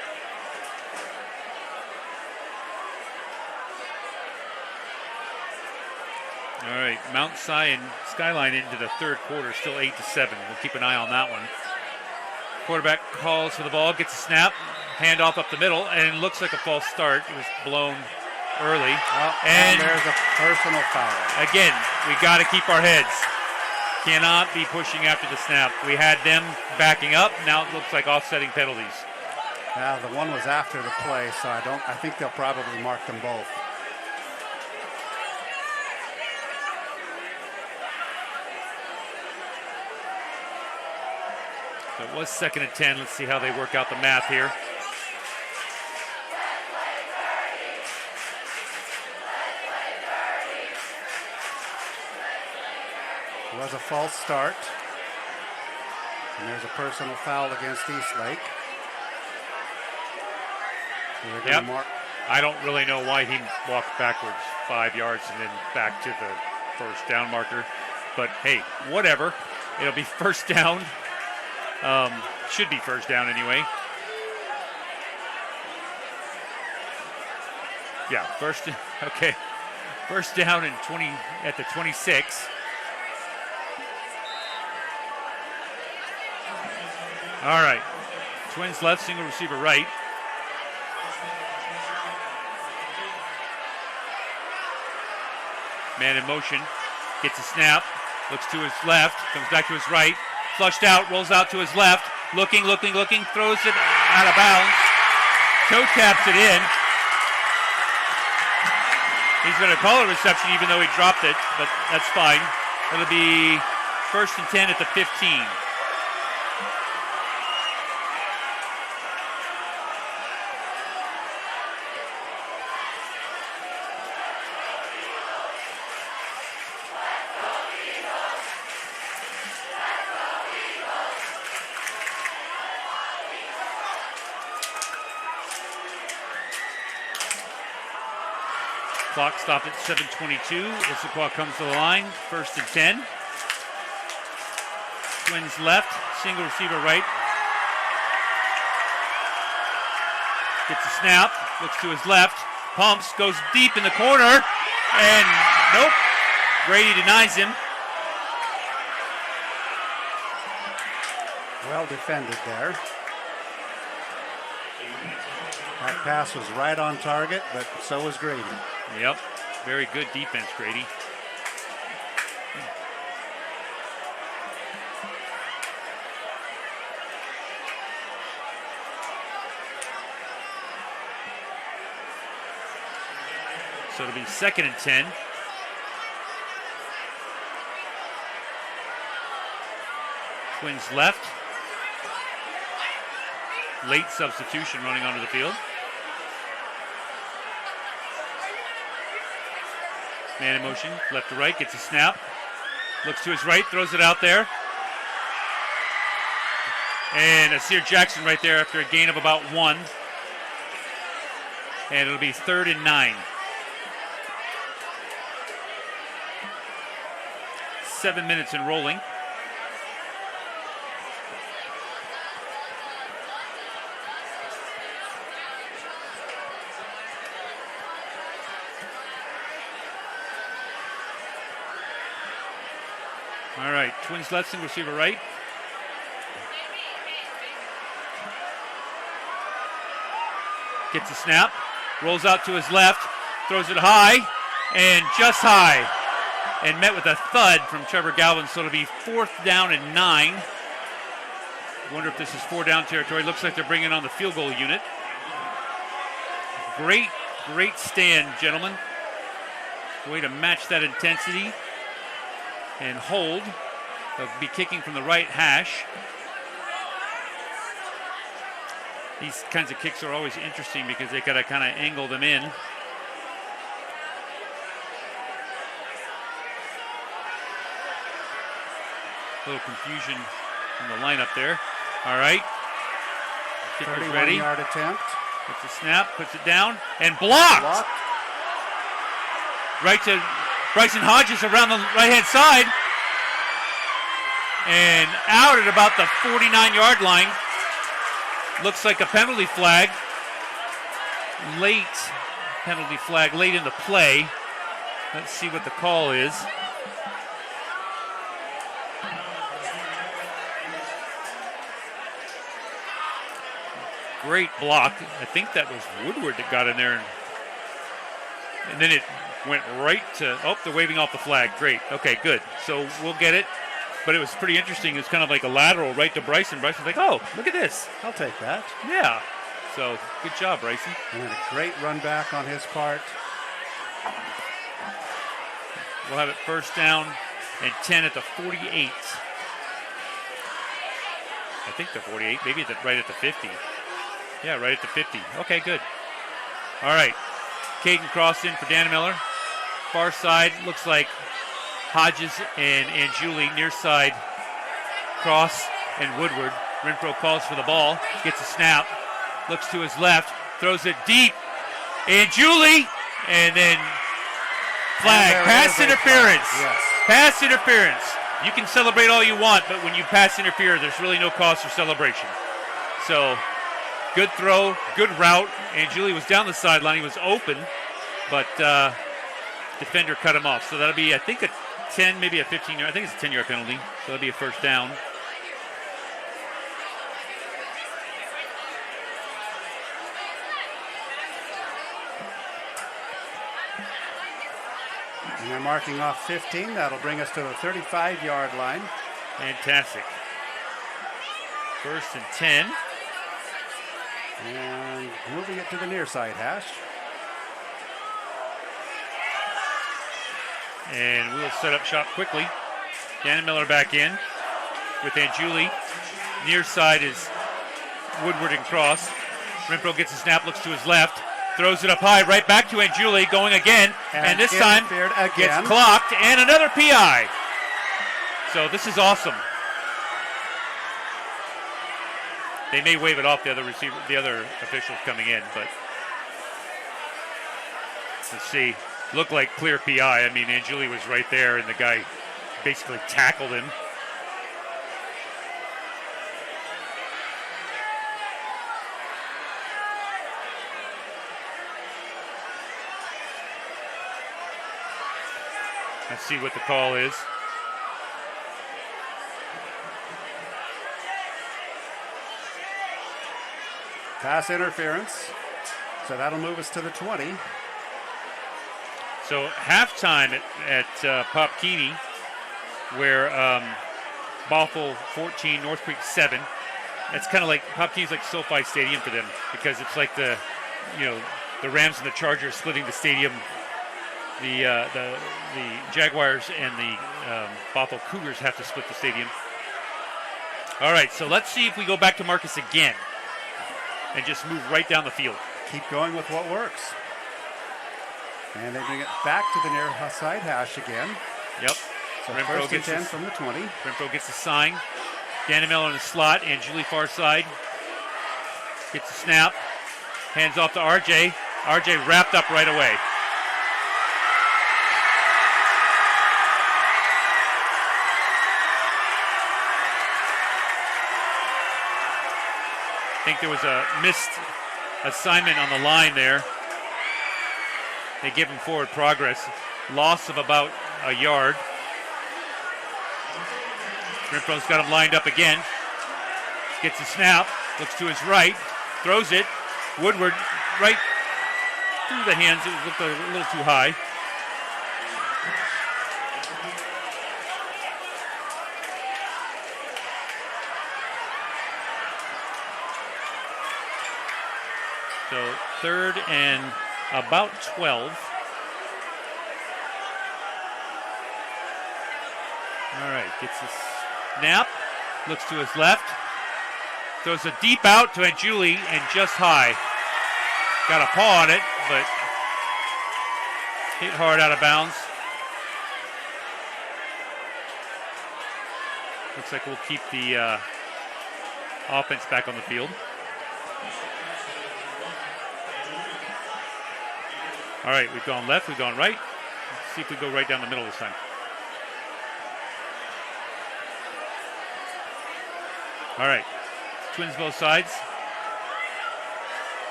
All right, Mount Si and Skyline into the third quarter, still 8-7. We'll keep an eye on that one. Quarterback calls for the ball, gets a snap, handoff up the middle, and it looks like a false start. It was blown early. Oh, and there's a personal foul. Again, we got to keep our heads. Cannot be pushing after the snap. We had them backing up. Now it looks like offsetting penalties. Yeah, the one was after the play, so I think they'll probably mark them both. So it was 2nd and 10. Let's see how they work out the math here. It was a false start. And there's a personal foul against Eastlake. So yep. I don't really know why he walked backwards 5 yards and then back to the first down marker. But hey, whatever. It'll be first down. Should be first down anyway. Yeah, okay. First down and 20 at the 26. All right. Twins left, single receiver right. Man in motion. Gets a snap. Looks to his left. Comes back to his right. Flushed out. Rolls out to his left. Looking. Throws it out of bounds. Toe taps it in. He's going to call a reception even though he dropped it, but that's fine. It'll be 1st and 10 at the 15. Clock stopped at 7:22. Issaquah comes to the line. 1st and 10. Twins left. Single receiver right. Gets a snap. Looks to his left. Pumps. Goes deep in the corner. And nope. Grady denies him. Well defended there. That pass was right on target, but so was Grady. Yep. Very good defense, Grady. So it'll be 2nd and 10. Twins left. Late substitution running onto the field. Man in motion, left to right, gets a snap. Looks to his right, throws it out there. And Asir Jackson right there after a gain of about 1. And it'll be 3rd and 9. 7 minutes and rolling. All right, Twins left, single receiver right. Gets a snap, rolls out to his left, throws it high, and just high. And met with a thud from Trevor Galvin, so it'll be 4th down and 9. Wonder if this is 4 down territory. Looks like they're bringing on the field goal unit. Great stand, gentlemen. Way to match that intensity and hold. They'll be kicking from the right hash. These kinds of kicks are always interesting because they gotta kind of angle them in. A little confusion in the lineup there. All right. Kicker's ready. 31-yard attempt. Gets a snap, puts it down, and blocked. Right to Bryson Hodges around the right-hand side. And out at about the 49-yard line. Looks like a penalty flag. Late penalty flag, late in the play. Let's see what the call is. Great block. I think that was Woodward that got in there. And then it went right to, they're waving off the flag. Great. Okay, good. So we'll get it. But it was pretty interesting. It was kind of like a lateral right to Bryson. Bryson's like, oh, look at this. I'll take that. Yeah. So good job, Bryson. And then a great run back on his part. We'll have it first down and 10 at the 48. I think the 48, maybe right at the 50. Yeah, right at the 50. Okay, good. All right. Caden cross in for Dan Miller. Far side looks like Hodges and Julie. Near side cross and Woodward. Renfro calls for the ball. Gets a snap. Looks to his left. Throws it deep. And Julie. And then flag. Pass interference. Yes. Pass interference. You can celebrate all you want, but when you pass interfere, there's really no cause for celebration. So, good throw, good route, and Julie was down the sideline. He was open, but defender cut him off. So that'll be, I think, a 10, maybe a 15-yard. I think it's a 10-yard penalty. So that'll be a first down. And they're marking off 15. That'll bring us to the 35-yard line. Fantastic. First and 10. And moving it to the near side hash. And we'll set up shop quickly. Dan Miller back in with Anjuli. Near side is Woodward and Cross. Renfro gets a snap, looks to his left. Throws it up high, right back to Anjuli, going again. And this time gets clocked, and another PI. So this is awesome. They may wave it off the other officials coming in, but let's see. Looked like clear PI. I mean, Anjuli was right there, and the guy basically tackled him. Let's see what the call is. Pass interference. So that'll move us to the 20. So halftime at Pop Keeney, where Bothell 14, North Creek 7. That's kind of like Pop Keeney's like SoFi Stadium for them, because it's like the Rams and the Chargers splitting the stadium. The Jaguars and the Bothell Cougars have to split the stadium. All right, so let's see if we go back to Marcus again and just move right down the field. Keep going with what works. And they bring it back to the near side hash again. Yep. So first and 10 from the 20. Renfro gets the sign. Dan Miller in the slot, and Julie far side. Gets the snap. Hands off to RJ. RJ wrapped up right away. I think there was a missed assignment on the line there. They give him forward progress. Loss of about a yard. Renfro's got him lined up again. Gets the snap. Looks to his right. Throws it. Woodward right through the hands. It looked a little too high. So 3rd and about 12. All right, gets a snap, looks to his left, throws a deep out to Aunt Julie and just high. Got a paw on it, but hit hard out of bounds. Looks like we'll keep the offense back on the field. All right, we've gone left, we've gone right. Let's see if we go right down the middle this time. All right, Twins both sides.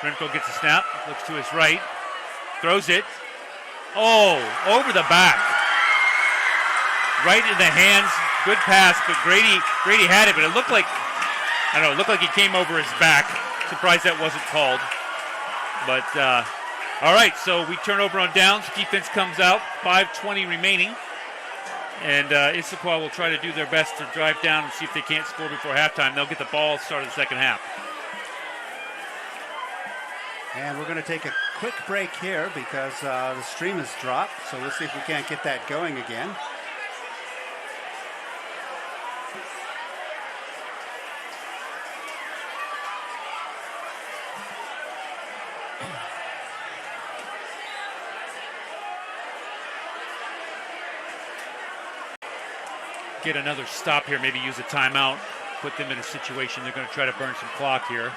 Renfro gets a snap, looks to his right, throws it. Oh, over the back. Right in the hands, good pass, but Grady had it, but it looked like, I don't know, it looked like he came over his back. Surprised that wasn't called. But, all right, so we turn over on downs. Defense comes out, 5:20 remaining. And Issaquah will try to do their best to drive down and see if they can't score before halftime. They'll get the ball started the second half. And we're going to take a quick break here because the stream has dropped. So we'll see if we can't get that going again. Get another stop here, maybe use a timeout, put them in a situation they're going to try to burn some clock here.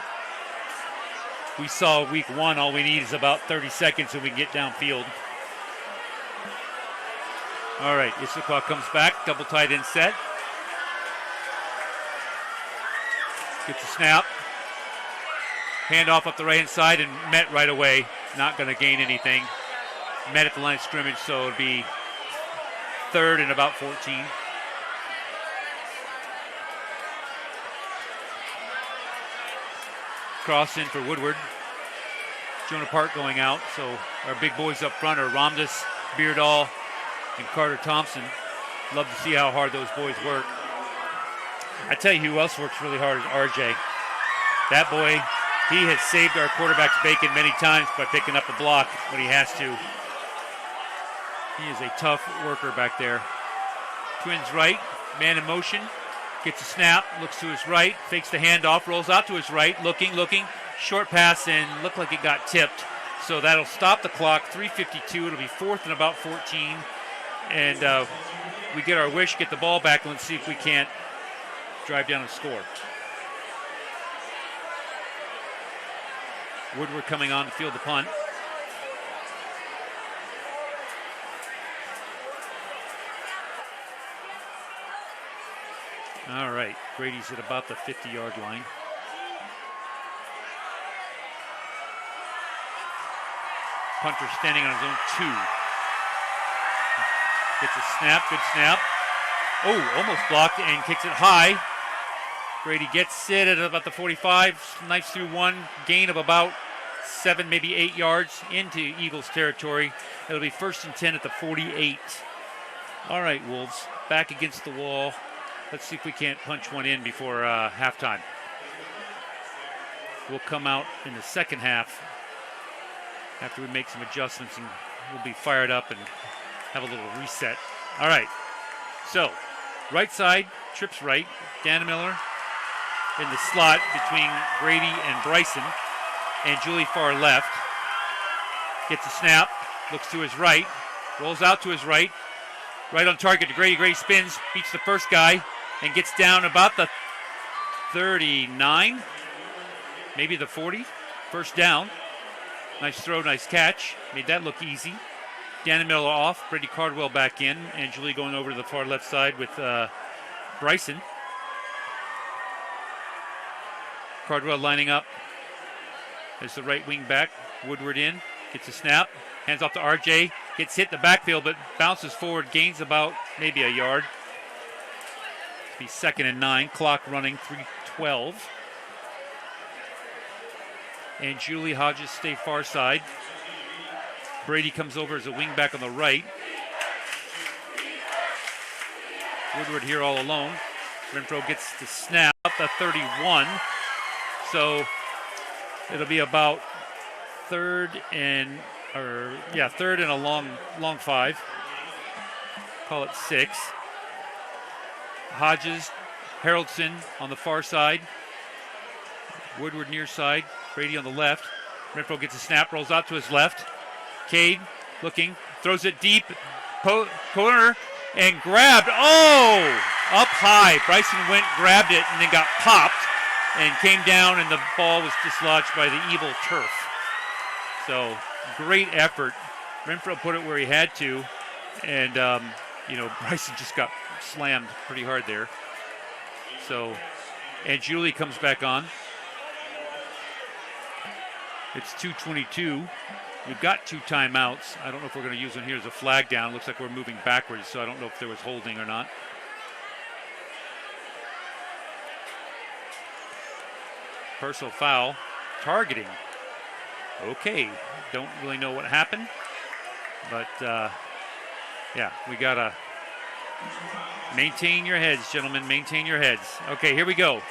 We saw week 1, all we need is about 30 seconds so we can get downfield. All right, Issaquah comes back, double tight end set. Gets a snap. Handoff up the right hand side and met right away. Not going to gain anything. Met at the line of scrimmage, so it'll be 3rd and about 14. Cross in for Woodward. Jonah Park going out, so our big boys up front are Ramdas, Beardall, and Carter Thompson. Love to see how hard those boys work. I tell you who else works really hard is RJ. That boy, he has saved our quarterback's bacon many times by picking up the block when he has to. He is a tough worker back there. Twins right, man in motion. Gets a snap, looks to his right, fakes the handoff, rolls out to his right, looking, short pass, and looked like it got tipped. So that'll stop the clock, 3:52. It'll be 4th and about 14. And we get our wish, get the ball back, and let's see if we can't drive down and score. Woodward coming on to field the punt. All right, Brady's at about the 50-yard line. Punter standing on his own 2. Gets a snap, good snap. Oh, almost blocked and kicks it high. Brady gets it at about the 45, snipes through one, gain of about 7, maybe 8 yards into Eagles territory. It'll be 1st and 10 at the 48. All right, Wolves, back against the wall. Let's see if we can't punch one in before halftime. We'll come out in the second half after we make some adjustments, and we'll be fired up and have a little reset. All right, so right side, trips right. Dan Miller in the slot between Grady and Bryson, and Julie far left. Gets a snap, looks to his right, rolls out to his right. Right on target to Grady. Grady spins, beats the first guy, and gets down about the 39, maybe the 40. First down. Nice throw, nice catch. Made that look easy. Dan Miller off, Brady Cardwell back in, and Julie going over to the far left side with Bryson. Cardwell lining up as the right wing back. Woodward in, gets a snap, hands off to RJ, gets hit in the backfield, but bounces forward, gains about maybe a yard. It'll be 2nd and 9, clock running, 3:12. And Julie Hodges stay far side. Brady comes over as a wing back on the right. Woodward here all alone. Renfro gets the snap, up the 31. So It'll be about third and a long 5. Call it 6. Hodges, Haroldson on the far side. Woodward near side. Brady on the left. Renfro gets a snap, rolls out to his left. Cade looking, throws it deep, corner, and grabbed. Oh! Up high. Bryson went, grabbed it, and then got popped and came down, and the ball was dislodged by the evil turf. So, great effort. Renfro put it where he had to, and, Bryson just got slammed pretty hard there. So, and Julie comes back on. It's 2:22. We've got 2 timeouts. I don't know if we're going to use them here as a flag down. Looks like we're moving backwards, so I don't know if there was holding or not. Personal foul. Targeting. Okay. Don't really know what happened. But, we got to maintain your heads, gentlemen. Maintain your heads. Okay, here we go.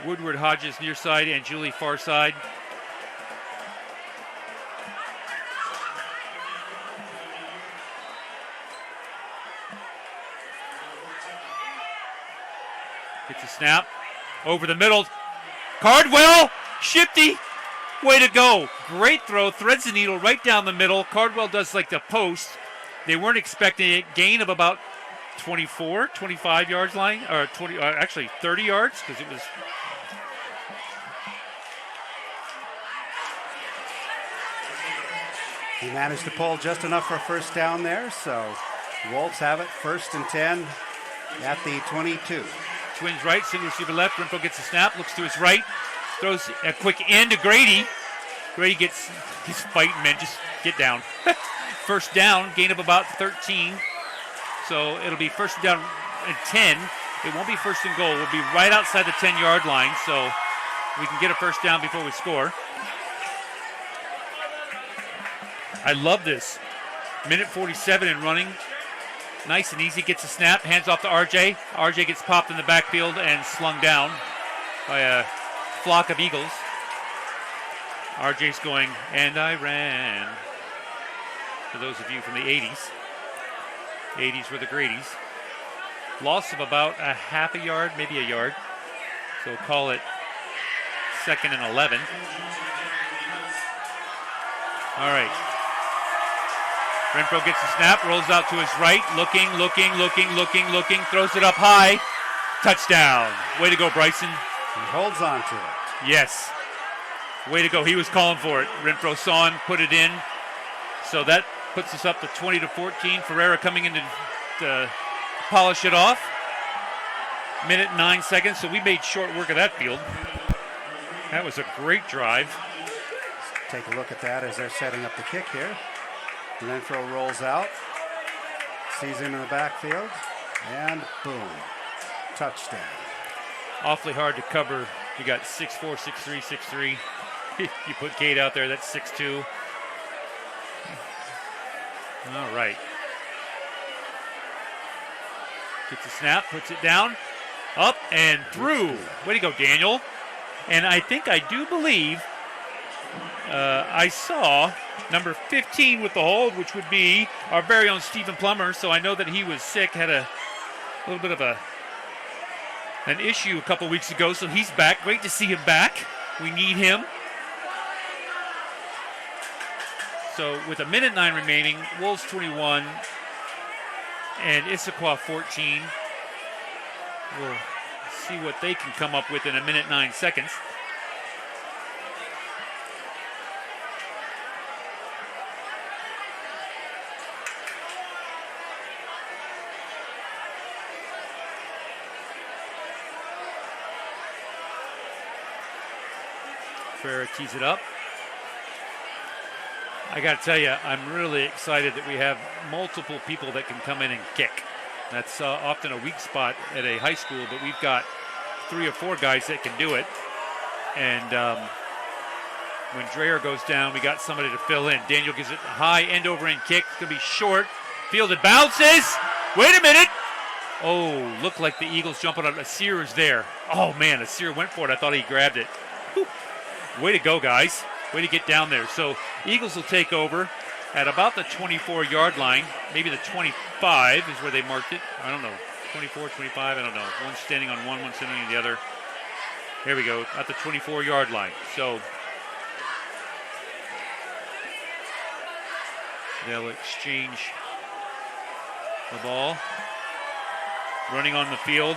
Woodward, Hodges near side, and Julie far side. Gets a snap. Over the middle. Cardwell! Shifty! Way to go. Great throw. Threads the needle right down the middle. Cardwell does like the post. They weren't expecting it. Gain of about 24, 25 yards line. Or 30 yards because it was. He managed to pull just enough for a first down there. So Wolves have it 1st and 10 at the 22. Twins right, single receiver left. Renfro gets a snap, looks to his right, throws a quick end to Grady. Grady he's fighting, man, just get down. First down, gain of about 13. So it'll be first down and 10. It won't be first and goal. We'll be right outside the 10-yard line, so we can get a first down before we score. I love this. Minute 47 and running. Nice and easy, gets a snap, hands off to RJ. RJ gets popped in the backfield and slung down by a flock of Eagles. RJ's going, and I ran. For those of you from the 80s. 80s were the Grady's. Loss of about a half a yard, maybe a yard. So call it 2nd and 11. All right. Renfro gets the snap, rolls out to his right, looking, throws it up high. Touchdown. Way to go, Bryson. He holds on to it. Yes. Way to go. He was calling for it. Renfro saw him, put it in. So that puts us up to 20-14. Ferreira coming in to polish it off. Minute 9 seconds, so we made short work of that field. That was a great drive. Let's take a look at that as they're setting up the kick here. Renfro rolls out, sees him in the backfield, and boom, touchdown. Awfully hard to cover. You got 6'4", 6'3", 6'3". You put Cade out there, that's 6'2". All right. Gets a snap, puts it down, up and through. Way to go, Daniel. And I do believe I saw number 15 with the hold, which would be our very own Stephen Plummer. So I know that he was sick, had a little bit of an issue a couple weeks ago. So he's back. Great to see him back. We need him. So with a minute 9 remaining, Wolves 21 and Issaquah 14. We'll see what they can come up with in a minute 9 seconds. Ferreira tees it up. I got to tell you, I'm really excited that we have multiple people that can come in and kick. That's often a weak spot at a high school, but we've got 3 or 4 guys that can do it. And when Dreyer goes down, we got somebody to fill in. Daniel gives it a high end over end kick. It's going to be short. Fielded bounces. Wait a minute. Oh, looked like the Eagles jumping on. Asir is there. Oh, man, Asir went for it. I thought he grabbed it. Whew. Way to go, guys. Way to get down there. So Eagles will take over at about the 24-yard line. Maybe the 25 is where they marked it. I don't know. 24, 25, I don't know. One's standing on one, one's standing on the other. Here we go, at the 24-yard line. So they'll exchange the ball. Running on the field.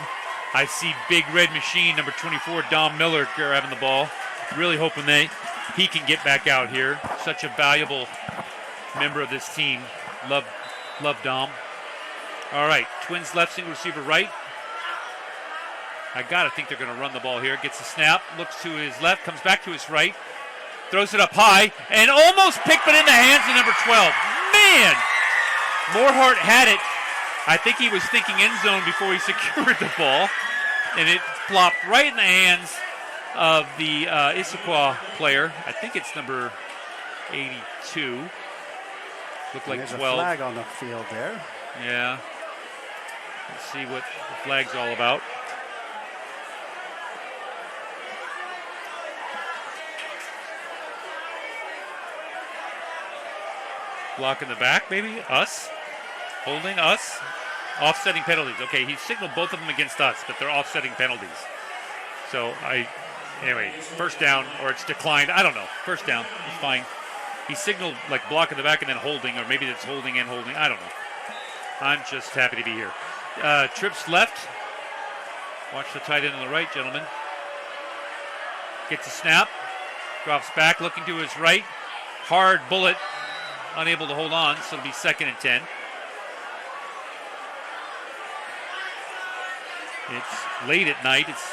I see Big Red Machine, number 24, Dom Miller, grabbing the ball. Really hoping he can get back out here. Such a valuable member of this team. Love Dom. All right, Twins left, single receiver right. I gotta think they're gonna run the ball here. Gets the snap, looks to his left, comes back to his right, throws it up high, and almost picked it in the hands of number 12. Man, Morehart had it. I think he was thinking end zone before he secured the ball, and it flopped right in the hands of the Issaquah player. I think it's number 82. Looked like There's 12. a flag on the field there. Yeah. Let's see what the flag's all about. Block in the back, maybe? Us? Holding us? Offsetting penalties. Okay, he signaled both of them against us, but they're offsetting penalties. So, anyway, first down, or it's declined. I don't know. First down. It's fine. He signaled like block in the back and then holding, or maybe it's holding and holding. I don't know. I'm just happy to be here. Trips left. Watch the tight end on the right, gentlemen. Gets a snap. Drops back, looking to his right. Hard bullet. Unable to hold on, so it'll be 2nd and 10. It's late at night. It's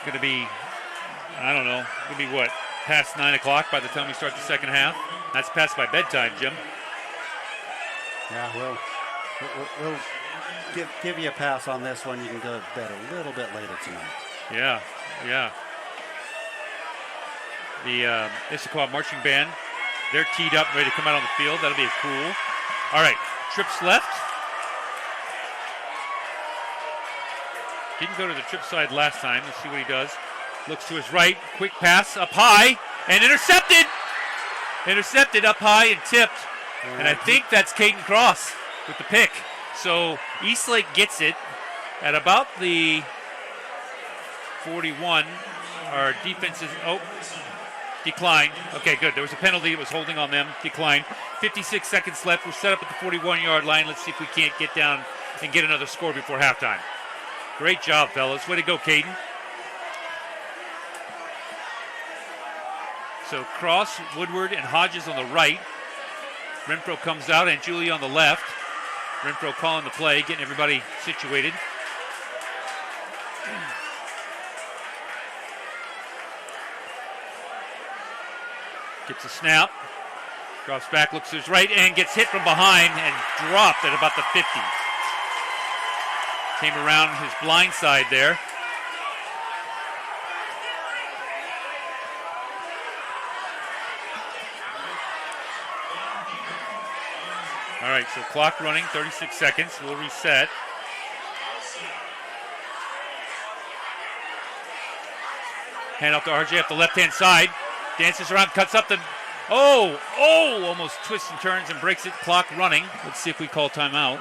going to be, I don't know, going to be what, past 9 o'clock by the time we start the second half? That's past my bedtime, Jim. Yeah, we'll give you a pass on this one. You can go to bed a little bit later tonight. Yeah. The Issaquah marching band, they're teed up, ready to come out on the field. That'll be cool. All right, trips left. Didn't go to the trip side last time. Let's see what he does. Looks to his right, quick pass up high, and intercepted. Intercepted up high and tipped. And I think that's Caden Cross with the pick. So Eastlake gets it at about the 41. Our defense is, declined. Okay, good. There was a penalty. It was holding on them. Declined. 56 seconds left. We're set up at the 41-yard line. Let's see if we can't get down and get another score before halftime. Great job, fellas. Way to go, Caden. So Cross, Woodward, and Hodges on the right. Renfro comes out, and Julie on the left. Renfro calling the play, getting everybody situated. Gets a snap. Drops back, looks to his right, and gets hit from behind and dropped at about the 50. Came around his blind side there. All right, so clock running, 36 seconds. We'll reset. Hand off to RJ up the left-hand side. Dances around, cuts up the... almost twists and turns and breaks it. Clock running. Let's see if we call timeout.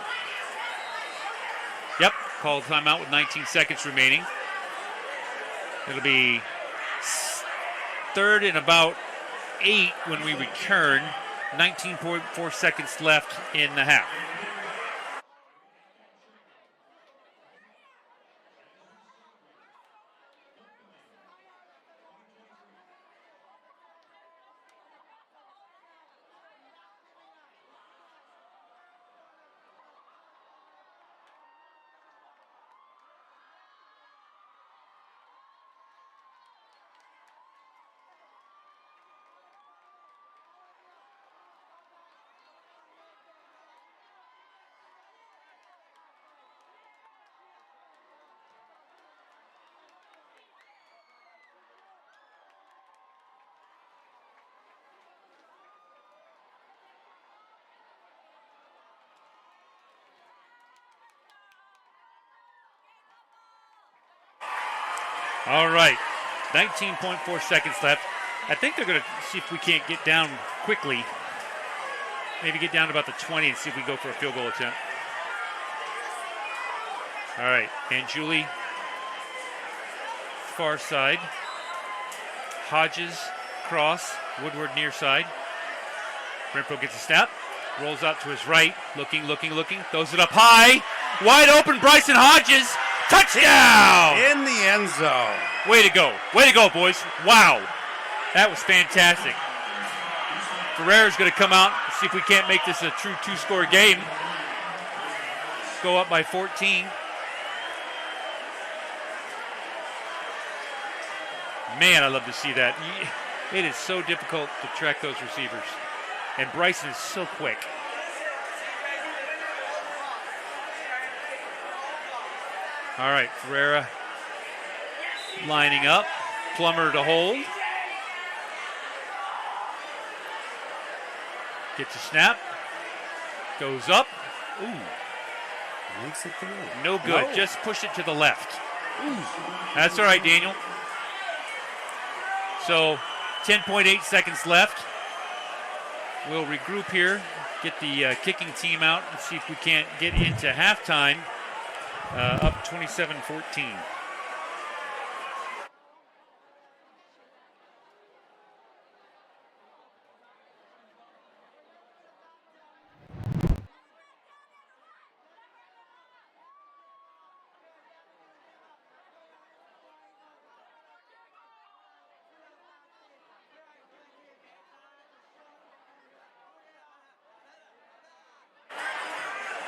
Yep, call timeout with 19 seconds remaining. It'll be 3rd and about 8 when we return. 19.4 seconds left in the half. All right, 19.4 seconds left. I think they're going to see if we can't get down quickly. Maybe get down to about the 20 and see if we go for a field goal attempt. All right, and Julie, far side. Hodges, cross, Woodward near side. Renfro gets a snap, rolls out to his right, looking, throws it up high. Wide open, Bryson Hodges. Touchdown! In the end zone. Way to go, boys. Wow, that was fantastic. Ferrera's going to come out and see if we can't make this a true two-score game. Go up by 14. Man, I love to see that. It is so difficult to track those receivers. And Bryson is so quick. All right, Ferrera lining up. Plummer to hold. Gets a snap. Goes up. Ooh. Makes it through. No good. No. Just push it to the left. Ooh. That's all right, Daniel. So 10.8 seconds left. We'll regroup here, get the kicking team out, and see if we can't get into halftime up 27-14.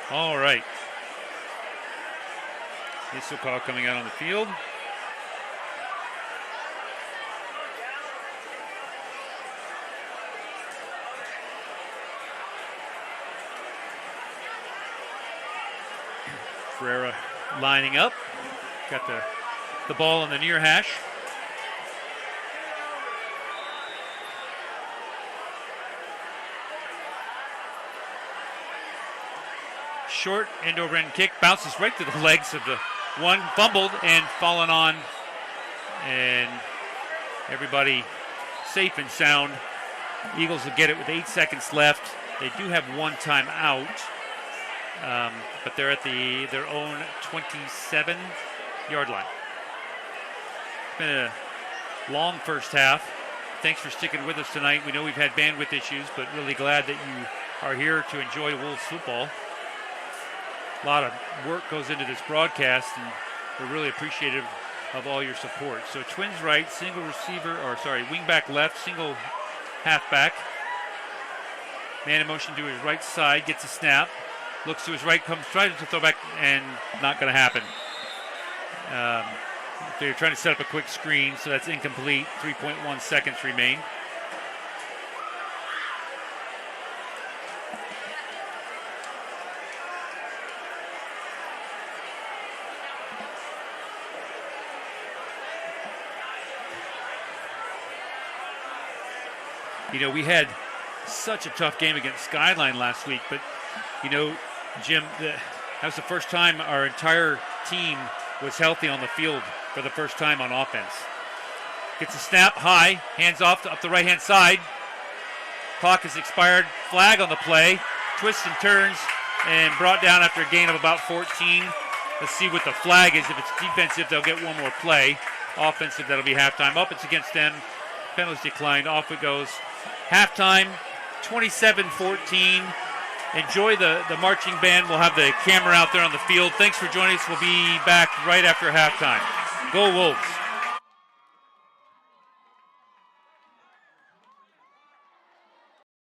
All right. Issaquah coming out on the field. Ferrera lining up. Got the ball on the near hash. Short end over end kick, bounces right to the legs of the one, fumbled and fallen on, and everybody safe and sound. Eagles will get it with 8 seconds left. They do have one timeout, but they're at their own 27-yard line. It's been a long first half. Thanks for sticking with us tonight. We know we've had bandwidth issues, but really glad that you are here to enjoy Wolves football. A lot of work goes into this broadcast, and we're really appreciative of all your support. So twins right, single receiver, wingback left, single halfback. Man in motion to his right side, gets a snap, looks to his right, tries to throw back, and not going to happen. They're trying to set up a quick screen, so that's incomplete. 3.1 seconds remain. You know, we had such a tough game against Skyline last week, but, you know, Jim, that was the first time our entire team was healthy on the field for the first time on offense. Gets a snap high, hands off up the right-hand side. Clock has expired. Flag on the play. Twists and turns and brought down after a gain of about 14. Let's see what the flag is. If it's defensive, they'll get one more play. Offensive, that'll be halftime. Up, it's against them. Penalties declined. Off it goes. Halftime, 27-14. Enjoy the marching band. We'll have the camera out there on the field. Thanks for joining us. We'll be back right after halftime. Go Wolves.